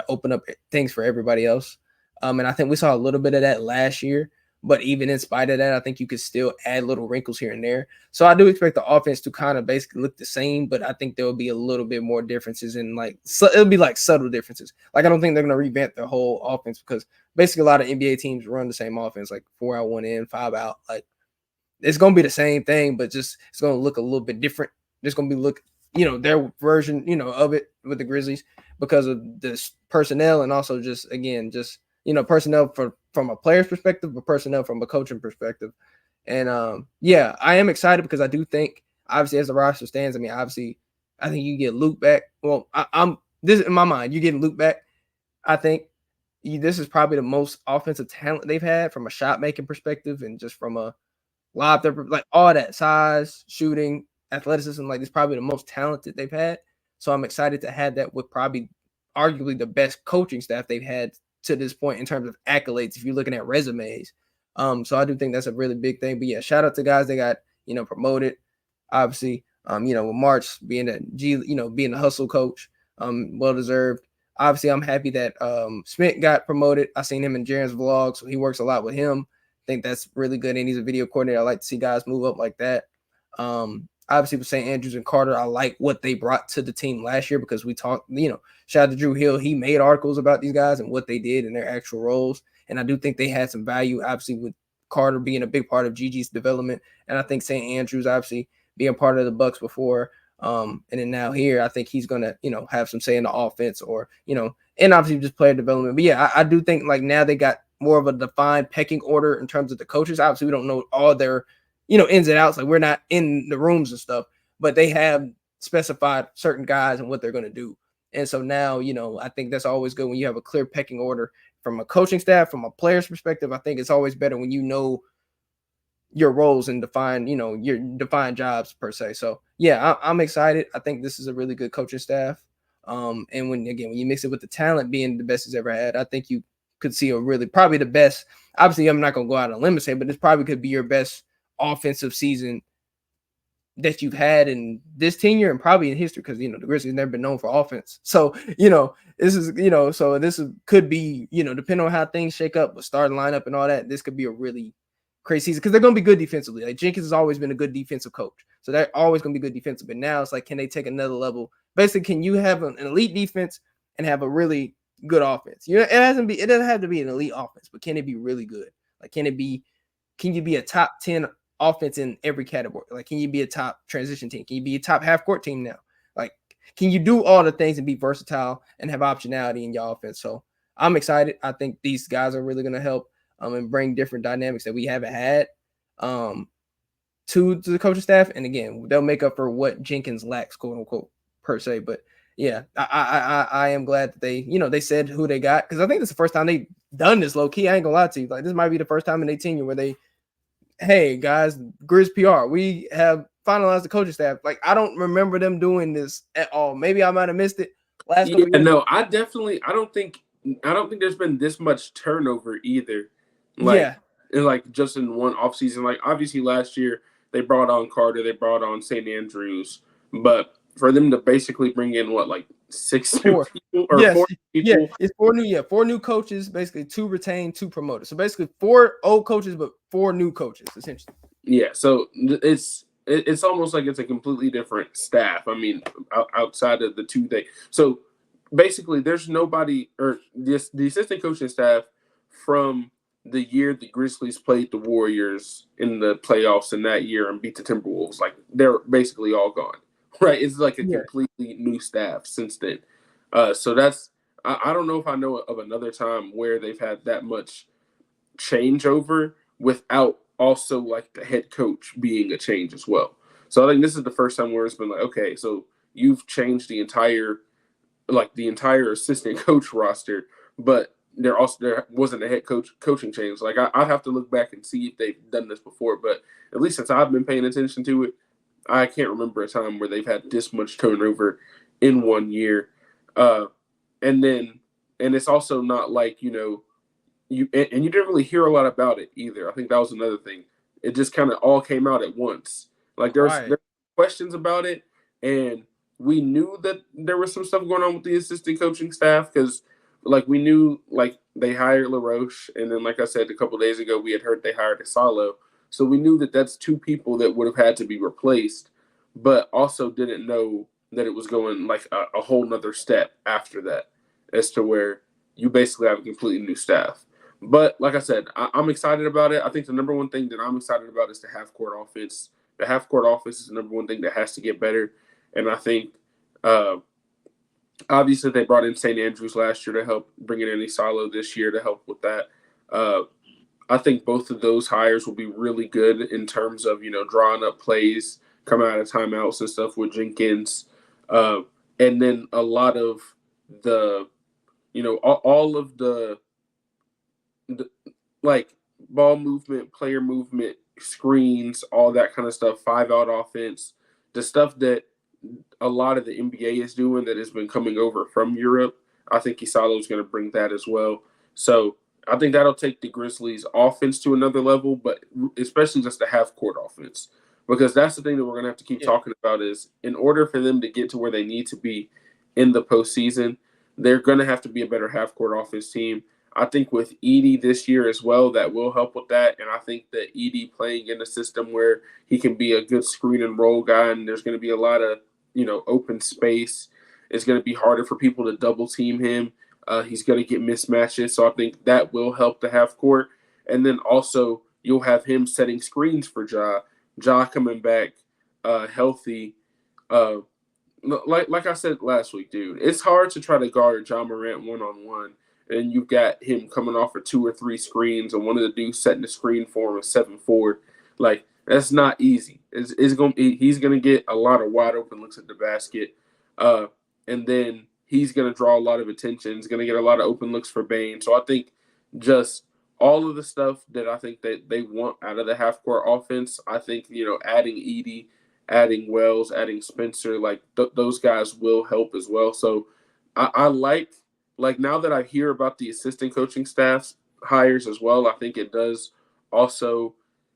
open up things for everybody else. And I think we saw a little bit of that last year. But even in spite of that, I think you could still add little wrinkles here and there. So I do expect the offense to kind of basically look the same, but I think there will be a little bit more differences in it'll be like subtle differences. Like I don't think they're going to revamp their whole offense because basically a lot of NBA teams run the same offense, like 4 out, 1 in, 5 out. Like it's going to be the same thing, but just it's going to look a little bit different. It's going to be their version, of it with the Grizzlies because of this personnel and also just personnel from a player's perspective, but personnel from a coaching perspective. And I am excited because I do think, obviously, as the roster stands, I think you get Luke back. Well, I'm this in my mind, you're getting Luke back. I think this is probably the most offensive talent they've had from a shot making perspective and just from a lob, like all that size, shooting, athleticism. Like it's probably the most talented they've had. So I'm excited to have that with probably arguably the best coaching staff they've had to this point in terms of accolades, if you're looking at resumes. So I do think that's a really big thing. But yeah, shout out to guys that got, promoted. Obviously, with March being being a hustle coach, well deserved. Obviously, I'm happy that Smith got promoted. I seen him in Jaren's vlog, so he works a lot with him. I think that's really good, and he's a video coordinator. I like to see guys move up like that. Obviously, with St. Andrews and Carter, I like what they brought to the team last year because we talked, shout out to Drew Hill. He made articles about these guys and what they did in their actual roles. And I do think they had some value, obviously, with Carter being a big part of Gigi's development. And I think St. Andrews, obviously, being part of the Bucks before. And then now here, I think he's going to, have some say in the offense or, and obviously just player development. But yeah, I do think like now they got more of a defined pecking order in terms of the coaches. Obviously, we don't know all their ins and outs. Like we're not in the rooms and stuff, but they have specified certain guys and what they're going to do. And so now, I think that's always good when you have a clear pecking order from a coaching staff, from a player's perspective. I think it's always better when your roles and define, your defined jobs per se. So yeah, I'm excited. I think this is a really good coaching staff. And when you mix it with the talent being the best it's ever had, I think you could see probably the best. Obviously, I'm not going to go out on a limb and say, but this probably could be your best offensive season that you've had in this tenure and probably in history because the Grizzlies never been known for offense. So this is so this could be depending on how things shake up with starting lineup and all that, this could be a really crazy season because they're going to be good defensively. Like Jenkins has always been a good defensive coach, so they're always going to be good defensive. But now it's like, can they take another level? Basically, can you have an elite defense and have a really good offense? It doesn't have to be an elite offense, but can it be really good? Like can you be a top 10 offense in every category? Like, can you be a top transition team? Can you be a top half court team now? Like, can you do all the things and be versatile and have optionality in your offense? So I'm excited. I think these guys are really going to help and bring different dynamics that we haven't had to the coaching staff. And again, they'll make up for what Jenkins lacks, quote unquote, per se. But yeah, I am glad that they said who they got because I think this is the first time they've done this low key. I ain't gonna lie to you. Like this might be the first time in their tenure where hey guys, Grizz PR, we have finalized the coaching staff. Like I don't remember them doing this at all. Maybe I might have missed it last couple years. No, I don't think there's been this much turnover either. Like just in one offseason. Like obviously last year they brought on Carter, they brought on St. Andrews, but for them to basically bring in like 6 people or 4 people. Yeah, it's 4 new coaches, basically 2 retained, 2 promoted. So basically 4 old coaches, but 4 new coaches, essentially. Yeah, so it's almost like it's a completely different staff. I mean, outside of the 2 so basically there's nobody or the assistant coaching staff from the year the Grizzlies played the Warriors in the playoffs in that year and beat the Timberwolves. Like they're basically all gone. Right, it's like a completely new staff since then. So that's I don't know if I know of another time where they've had that much changeover without also like the head coach being a change as well. So I think this is the first time where it's been like, okay, so you've changed the entire assistant coach roster, but there wasn't a head coaching change. Like I'd have to look back and see if they've done this before, but at least since I've been paying attention to it, I can't remember a time where they've had this much turnover in 1 year. And it's also not like, you didn't really hear a lot about it either. I think that was another thing. It just kind of all came out at once. Like there were questions about it, and we knew that there was some stuff going on with the assistant coaching staff because, like, we knew like they hired LaRoche, and then like I said a couple of days ago, we had heard they hired Asalo, so we knew that that's two people that would have had to be replaced, but also didn't know that it was going like a whole nother step after that, as to where you basically have a completely new staff. But like I said, I'm excited about it. I think the number one thing that I'm excited about is the half-court offense. The half-court offense is the number one thing that has to get better. And I think, obviously, they brought in St. Andrews last year to help, bring in Isalo this year to help with that. I think both of those hires will be really good in terms of, drawing up plays, coming out of timeouts and stuff with Jenkins. And then a lot of the, all of the like ball movement, player movement, screens, all that kind of stuff, 5-out offense, the stuff that a lot of the NBA is doing that has been coming over from Europe. I think Isalo is going to bring that as well. So I think that'll take the Grizzlies offense to another level, but especially just the half-court offense, because that's the thing that we're going to have to keep talking about is in order for them to get to where they need to be in the postseason, they're going to have to be a better half-court offense team. I think with Edey this year as well, that will help with that. And I think that Edey playing in a system where he can be a good screen and roll guy, and there's going to be a lot of, open space. It's going to be harder for people to double team him. He's going to get mismatches. So I think that will help the half court. And then also you'll have him setting screens for Ja. Ja coming back healthy. Like I said last week, dude, it's hard to try to guard Ja Morant one-on-one. And you've got him coming off for 2 or 3 screens, and one of the dudes setting the screen for him is 7'4". Like, that's not easy. He's gonna get a lot of wide open looks at the basket, and then he's gonna draw a lot of attention. He's gonna get a lot of open looks for Bane. So I think just all of the stuff that I think that they want out of the half court offense. I think adding Edey, adding Wells, adding Spencer, like those guys will help as well. So I like now that I hear about the assistant coaching staff's hires as well, I think it does also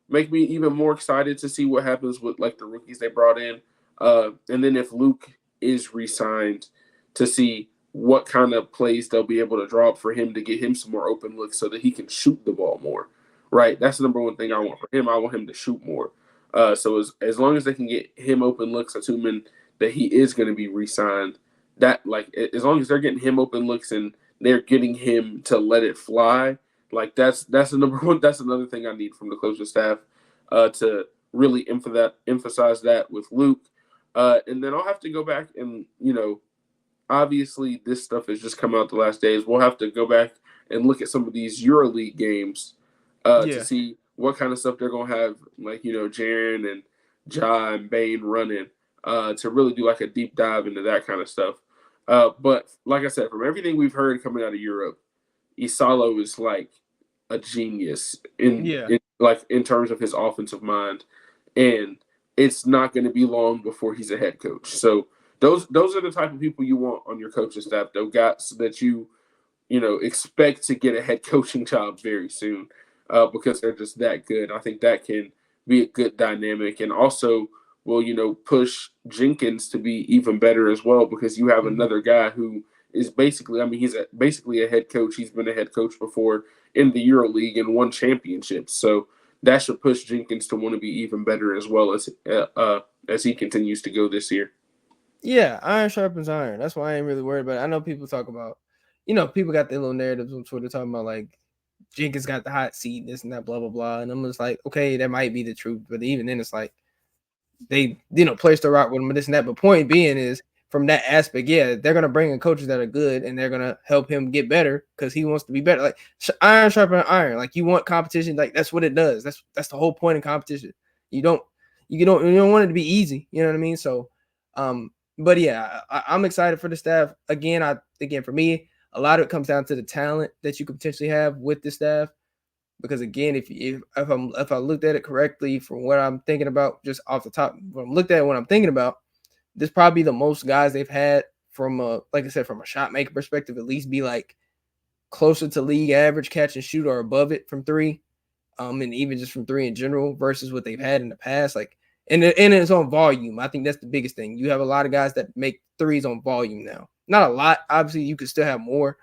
make me even more excited to see what happens with like the rookies they brought in. And then if Luke is re-signed, to see what kind of plays they'll be able to draw up for him to get him some more open looks so that he can shoot the ball more. Right? That's the number one thing I want for him. I want him to shoot more. So as long as they can get him open looks, assuming that he is going to be re-signed, that like as long as they're getting him open looks and they're getting him to let it fly, like that's the number one. That's another thing I need from the coaching staff to really emphasize that with Luke. And then I'll have to go back and obviously this stuff has just come out the last days. We'll have to go back and look at some of these EuroLeague games to see what kind of stuff they're gonna have, like Jaren and Ja and Bane running to really do like a deep dive into that kind of stuff. But like I said, from everything we've heard coming out of Europe, Isalo is like a genius in terms of his offensive mind, and it's not going to be long before he's a head coach. So those are the type of people you want on your coaching staff, though, guys that you expect to get a head coaching job very soon because they're just that good. I think that can be a good dynamic, and also will push Jenkins to be even better as well, because you have another guy who is basically, he's basically a head coach. He's been a head coach before in the EuroLeague and won championships. So that should push Jenkins to want to be even better as well as he continues to go this year. Yeah, iron sharpens iron. That's why I ain't really worried about it. I know people talk about, people got their little narratives on Twitter talking about like Jenkins got the hot seat, this and that, blah, blah, blah. And I'm just like, okay, that might be the truth. But even then it's like, they, players to rock with him, this and that. But point being is, from that aspect, they're going to bring in coaches that are good, and they're going to help him get better because he wants to be better. Like iron sharpen iron. Like you want competition. Like that's what it does. That's the whole point of competition. You don't want it to be easy. You know what I mean? So, but yeah, I'm excited for the staff. Again, for me, a lot of it comes down to the talent that you could potentially have with the staff. Because again, if I looked at it correctly from what I'm thinking about, just off the top, when I'm thinking about, this probably the most guys they've had from a, like I said, from a shot making perspective, at least be like closer to league average catch and shoot or above it from three, and even just from three in general versus what they've had in the past. Like, and it's on volume. I think that's the biggest thing. You have a lot of guys that make threes on volume now. Not a lot. Obviously, you could still have more,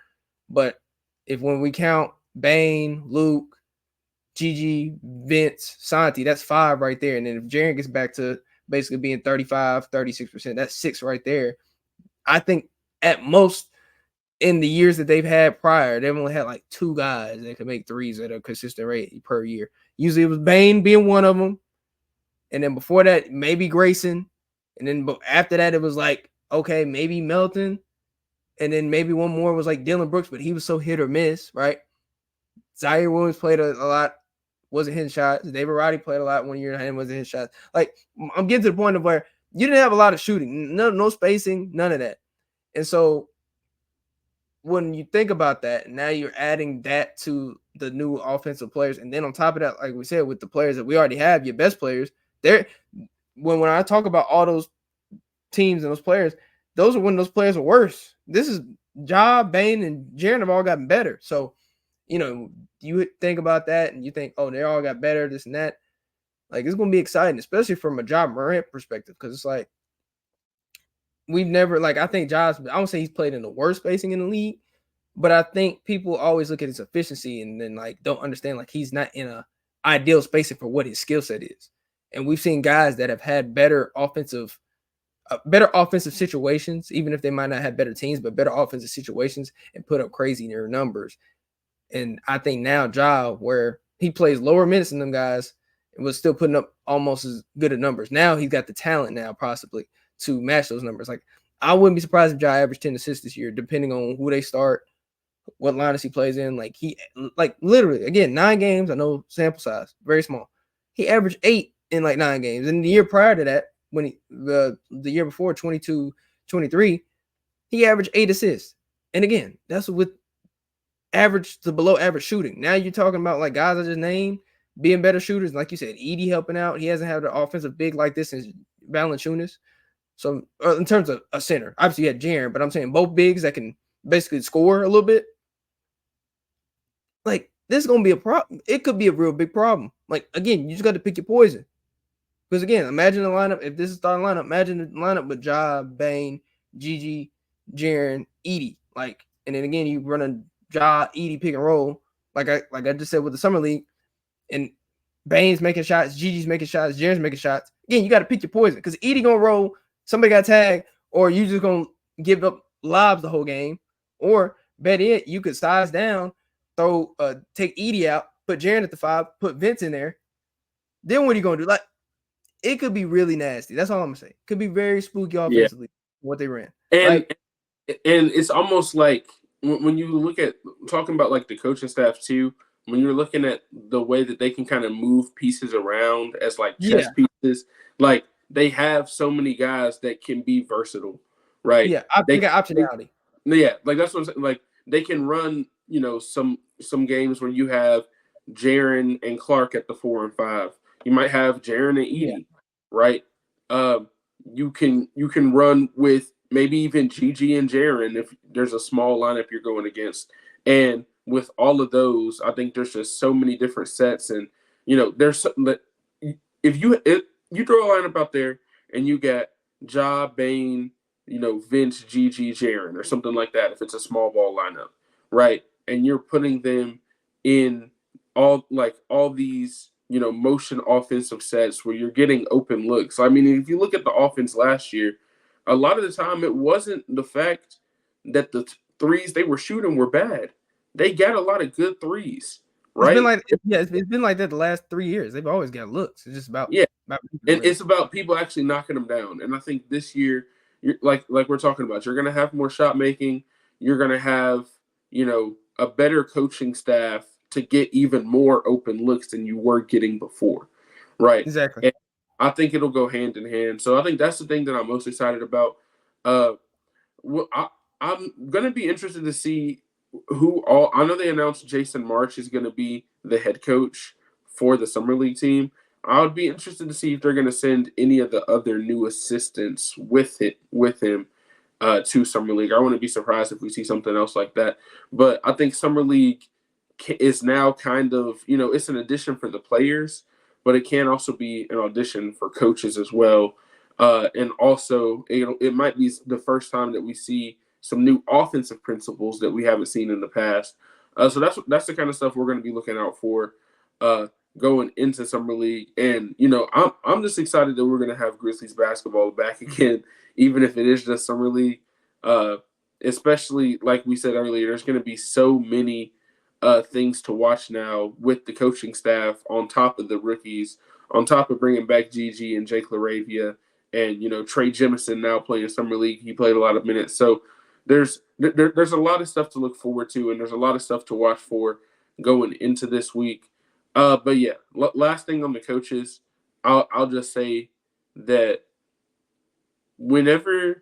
but when we count Bane, Luke, Gigi, Vince, Santi, that's 5 right there. And then if Jaren gets back to basically being 35, 36%, that's 6 right there. I think at most in the years that they've had prior, they've only had like 2 guys that could make threes at a consistent rate per year. Usually it was Bane being one of them. And then before that, maybe Grayson. And then after that, it was like, okay, maybe Melton. And then maybe one more was like Dylan Brooks, but he was so hit or miss, right? Zaire Williams played a lot, wasn't hitting shots. David Roddy played a lot 1 year and wasn't hitting shots. Like, I'm getting to the point of where you didn't have a lot of shooting, no spacing, none of that. And so when you think about that, now you're adding that to the new offensive players. And then on top of that, like we said, with the players that we already have, your best players, when I talk about all those teams and those players, those are when those players are worse. This is Ja, Bane, and Jaren have all gotten better. So, you think about that and you think, oh, they all got better, this and that. Like, it's going to be exciting, especially from a Ja Morant perspective, because it's like, we've never, like, I think I don't say he's played in the worst spacing in the league, but I think people always look at his efficiency and then, like, don't understand, like, he's not in a ideal spacing for what his skill set is. And we've seen guys that have had better offensive situations, even if they might not have better teams, but better offensive situations and put up crazier numbers. And I think now Ja, where he plays lower minutes than them guys, and was still putting up almost as good of numbers. Now he's got the talent now possibly to match those numbers. Like, I wouldn't be surprised if Ja averaged 10 assists this year, depending on who they start, what lineups he plays in. Like, he, like, literally, again, 9 games, I know sample size, very small. He averaged 8 in like 9 games. And the year prior to that, when the year before, 22-23, he averaged 8 assists. And again, that's with average to below average shooting. Now you're talking about, like, guys I just named being better shooters. Like you said, Edie helping out. He hasn't had an offensive big like this since Valanciunas. So in terms of a center, obviously you had Jaren, but I'm saying both bigs that can basically score a little bit. Like, this is going to be a problem. It could be a real big problem. Like, again, you just got to pick your poison. Because, again, imagine the lineup. If this is starting lineup, imagine the lineup with Ja, Bane, Gigi, Jaren, Edie. Like, and then again, you run a Ja, Edie pick and roll, like I just said with the Summer League, and Bane's making shots, Gigi's making shots, Jaren's making shots. Again, you got to pick your poison, because Edie gonna roll, somebody got tagged, or you just gonna give up lobs the whole game, or better yet, you could size down, take Edie out, put Jaren at the 5, put Vince in there. Then what are you gonna do? Like, it could be really nasty. That's all I'm gonna say. Could be very spooky offensively, what they ran. And it's almost like when you look at talking about like the coaching staff too, when you're looking at the way that they can kind of move pieces around as like chess pieces, like they have so many guys that can be versatile, right? Yeah, they got optionality. Like that's what I'm saying. Like, they can run, some games where you have Jaren and Clark at the 4 and 5. You might have Jaren and Edie, right? You can run with maybe even Gigi and Jaren if there's a small lineup you're going against. And with all of those, I think there's just so many different sets. And, there's something that if you throw a lineup out there and you got Ja, Bane, Vince, Gigi, Jaren, or something like that, if it's a small ball lineup, right? And you're putting them in all these, motion offensive sets where you're getting open looks. I mean, if you look at the offense last year, a lot of the time it wasn't the fact that the threes they were shooting were bad. They got a lot of good threes, right? It's been like that the last 3 years. They've always got looks. It's just about it's about people actually knocking them down. And I think this year, you're like we're talking about, you're gonna have more shot making. You're gonna have a better coaching staff to get even more open looks than you were getting before, right? Exactly. And I think it'll go hand in hand. So I think that's the thing that I'm most excited about. I'm going to be interested to see I know they announced Jason March is going to be the head coach for the Summer League team. I would be interested to see if they're going to send any of the other new assistants with him to Summer League. I wouldn't be surprised if we see something else like that. But I think Summer League is now kind of, it's an addition for the players, but it can also be an audition for coaches as well. And also, it might be the first time that we see some new offensive principles that we haven't seen in the past. So that's the kind of stuff we're going to be looking out for going into Summer League. And I'm just excited that we're going to have Grizzlies basketball back again, even if it is just Summer League. Especially like we said earlier, there's going to be so many things to watch now with the coaching staff on top of the rookies, on top of bringing back Gigi and Jake LaRavia, and Trey Jemison now playing Summer League. He played a lot of minutes, so there's a lot of stuff to look forward to, and there's a lot of stuff to watch for going into this week. But yeah, last thing on the coaches, I'll just say that whenever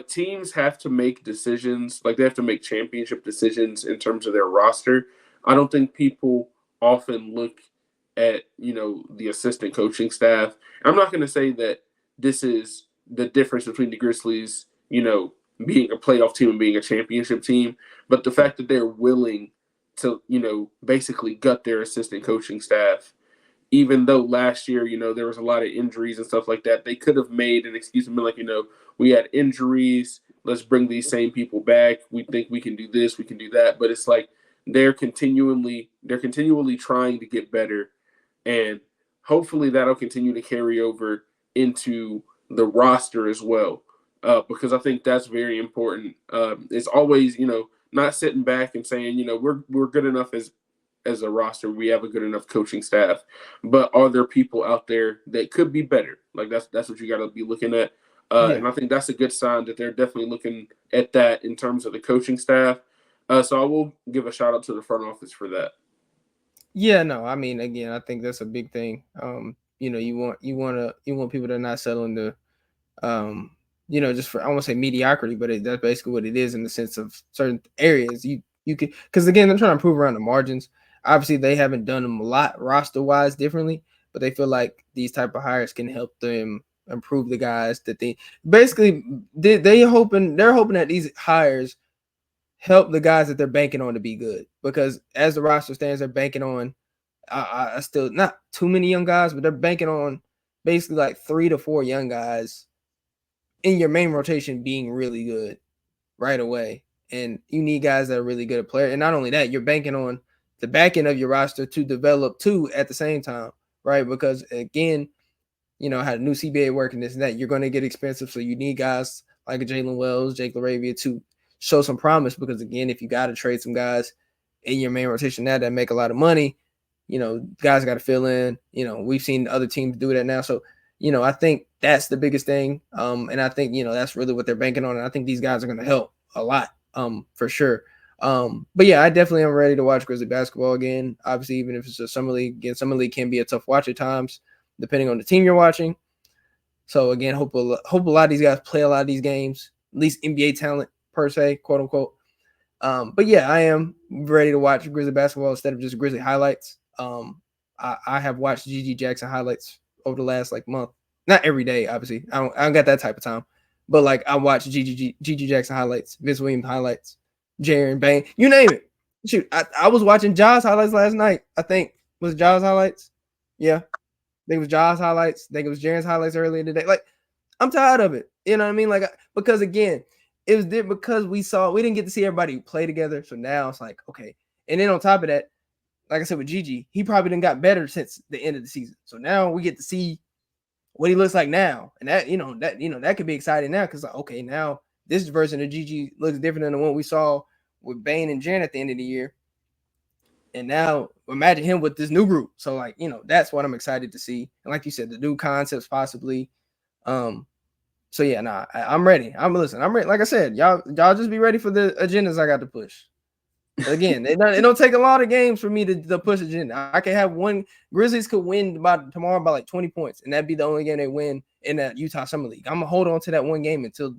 teams have to make decisions, they have to make championship decisions in terms of their roster, I don't think people often look at the assistant coaching staff. I'm not going to say that this is the difference between the Grizzlies, being a playoff team and being a championship team, but the fact that they're willing to basically gut their assistant coaching staff, even though last year there was a lot of injuries and stuff like that. They could have made an excuse and been like, we had injuries, let's bring these same people back, we think we can do this, we can do that. But it's like they're continually trying to get better, and hopefully that'll continue to carry over into the roster as well, because I think that's very important. It's always not sitting back and saying we're good enough as a roster, we have a good enough coaching staff, but are there people out there that could be better? That's what you got to be looking at. And I think that's a good sign that they're definitely looking at that in terms of the coaching staff. So I will give a shout out to the front office for that. Yeah, no, I mean, again, I think that's a big thing. You want people to not settle into, just for, I won't say mediocrity, but that's basically what it is in the sense of certain areas. You could, because again, they're trying to improve around the margins. Obviously, they haven't done them a lot roster wise differently, but they feel like these type of hires can help them improve the guys that they basically they're hoping that these hires help the guys that they're banking on to be good, because as the roster stands, they're banking on I still not too many young guys, but they're banking on basically 3 to 4 young guys in your main rotation being really good right away. And you need guys that are really good at player. And not only that, you're banking on the back end of your roster to develop too at the same time, right? Because again, how the new CBA work and this and that, you're going to get expensive. So you need guys like Jalen Wells, Jake LaRavia to show some promise, because again, if you got to trade some guys in your main rotation now that make a lot of money, guys got to fill in. We've seen other teams do that now. So, I think that's the biggest thing. And I think, that's really what they're banking on. And I think these guys are going to help a lot, for sure. But yeah, I definitely am ready to watch Grizzly basketball again. Obviously, even if it's a summer league, again, summer league can be a tough watch at times, depending on the team you're watching. So again, hope a lot of these guys play a lot of these games, at least NBA talent per se, quote unquote. But yeah, I am ready to watch Grizzly basketball instead of just Grizzly highlights. I have watched Gigi Jackson highlights over the last month. Not every day, obviously. I don't got that type of time. But I watch Gigi Jackson highlights, Vince Williams highlights, Jaren Bain, you name it. Shoot, I was watching Jaws highlights last night. I think was Jaws highlights. Yeah, I think it was Jaws highlights. I think it was Jaren's highlights earlier today. I'm tired of it. You know what I mean? Because again, it was because we didn't get to see everybody play together. So now it's okay. And then on top of that, like I said with Gigi, he probably done got better since the end of the season. So now we get to see what he looks like now, and that could be exciting now, because okay, now this version of Gigi looks different than the one we saw with Bane and Jan at the end of the year. And now imagine him with this new group. So that's what I'm excited to see. And like you said, the new concepts possibly. So yeah, I'm ready. I'm ready. Like I said, y'all just be ready for the agendas I got to push. Again, it don't take a lot of games for me to push agenda. I can have one. Grizzlies could win tomorrow by 20 points, and that'd be the only game they win in that Utah Summer League. I'm gonna hold on to that one game until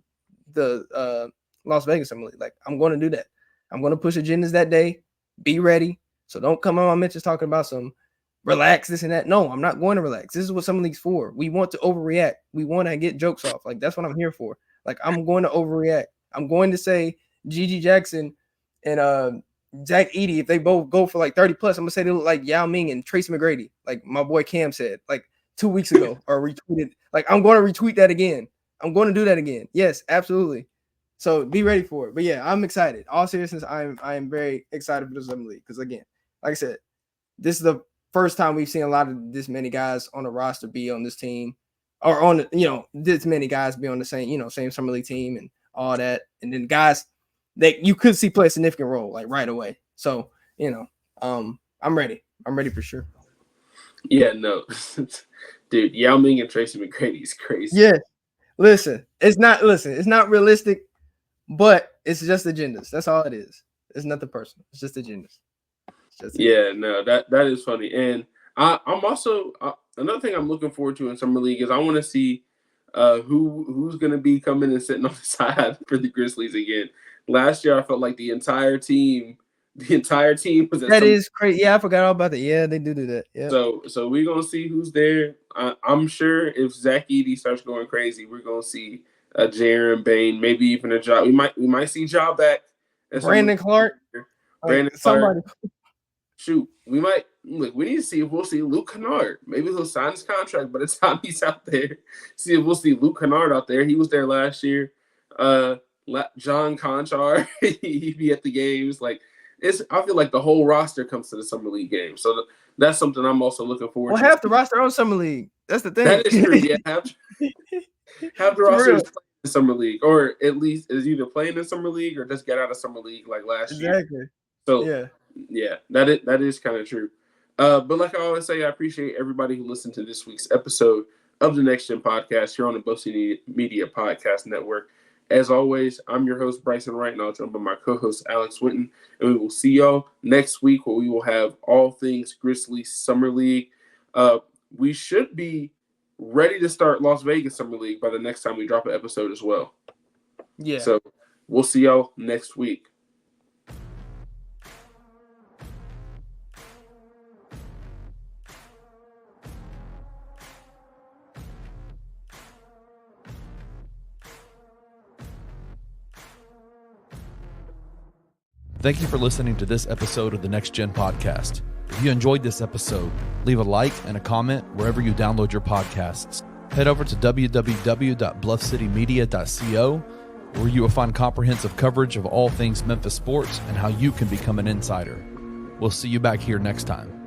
the Las Vegas Summer League. I'm going to do that. I'm going to push agendas that day. Be ready. So don't come on my mentions talking about some relax this and that. No, I'm not going to relax. This is what Summer League's for. We want to overreact. We want to get jokes off. That's what I'm here for. Like, I'm going to overreact. I'm going to say Gigi Jackson and Zach Edey, if they both go for like 30 plus, I'm gonna say they look like Yao Ming and Tracy McGrady, like my boy Cam said like 2 weeks ago, or retweeted. Like, I'm going to retweet that again. I'm going to do that again. Yes, absolutely. So be ready for it. But yeah, I'm excited. All seriousness, I am very excited for the Summer League because, again, like I said, this is the first time we've seen a lot of this many guys on the roster be on this team, or on this many guys be on the same Summer League team and all that, and then guys that you could see play a significant role like right away. So I'm ready. I'm ready for sure. Yeah, no, dude, Yao Ming and Tracy McGrady is crazy. Yeah, listen, it's not realistic, but it's just agendas. That's all it is. It's nothing personal. It's just agendas. Yeah, no, that is funny. And I'm also another thing I'm looking forward to in Summer League is I want to see who's going to be coming and sitting on the side for the Grizzlies again. Last year, I felt like the entire team was at that is crazy. Yeah, I forgot all about that. Yeah, they do that. Yeah. So we're gonna see who's there. I'm sure if Zach Edey starts going crazy, we're gonna see a Jaren Bain, maybe even a job. We might see job back. Brandon Clark. Clark. Shoot, we might look. We need to see if we'll see Luke Kennard. Maybe he'll sign his contract by the time he's out there. See if we'll see Luke Kennard out there. He was there last year. John Conchar, he'd be at the games. Like, I feel like the whole roster comes to the Summer League game. So that's something I'm also looking forward to. Well, half the roster on Summer League. That's the thing. That is true. Yeah, half the roster is playing in Summer League, or at least is either playing in Summer League or just get out of Summer League like last year. Exactly. So yeah, that is kind of true. But like I always say, I appreciate everybody who listened to this week's episode of the Next Gen Podcast here on the BuzzFeed Media Podcast Network. As always, I'm your host, Bryson Wright, and I'll join by my co-host, Alex Winton. And we will see y'all next week where we will have all things Grizzlies Summer League. We should be ready to start Las Vegas Summer League by the next time we drop an episode as well. Yeah. So we'll see y'all next week. Thank you for listening to this episode of the Next Gen Podcast. If you enjoyed this episode, leave a like and a comment wherever you download your podcasts. Head over to www.bluffcitymedia.co, where you will find comprehensive coverage of all things Memphis sports and how you can become an insider. We'll see you back here next time.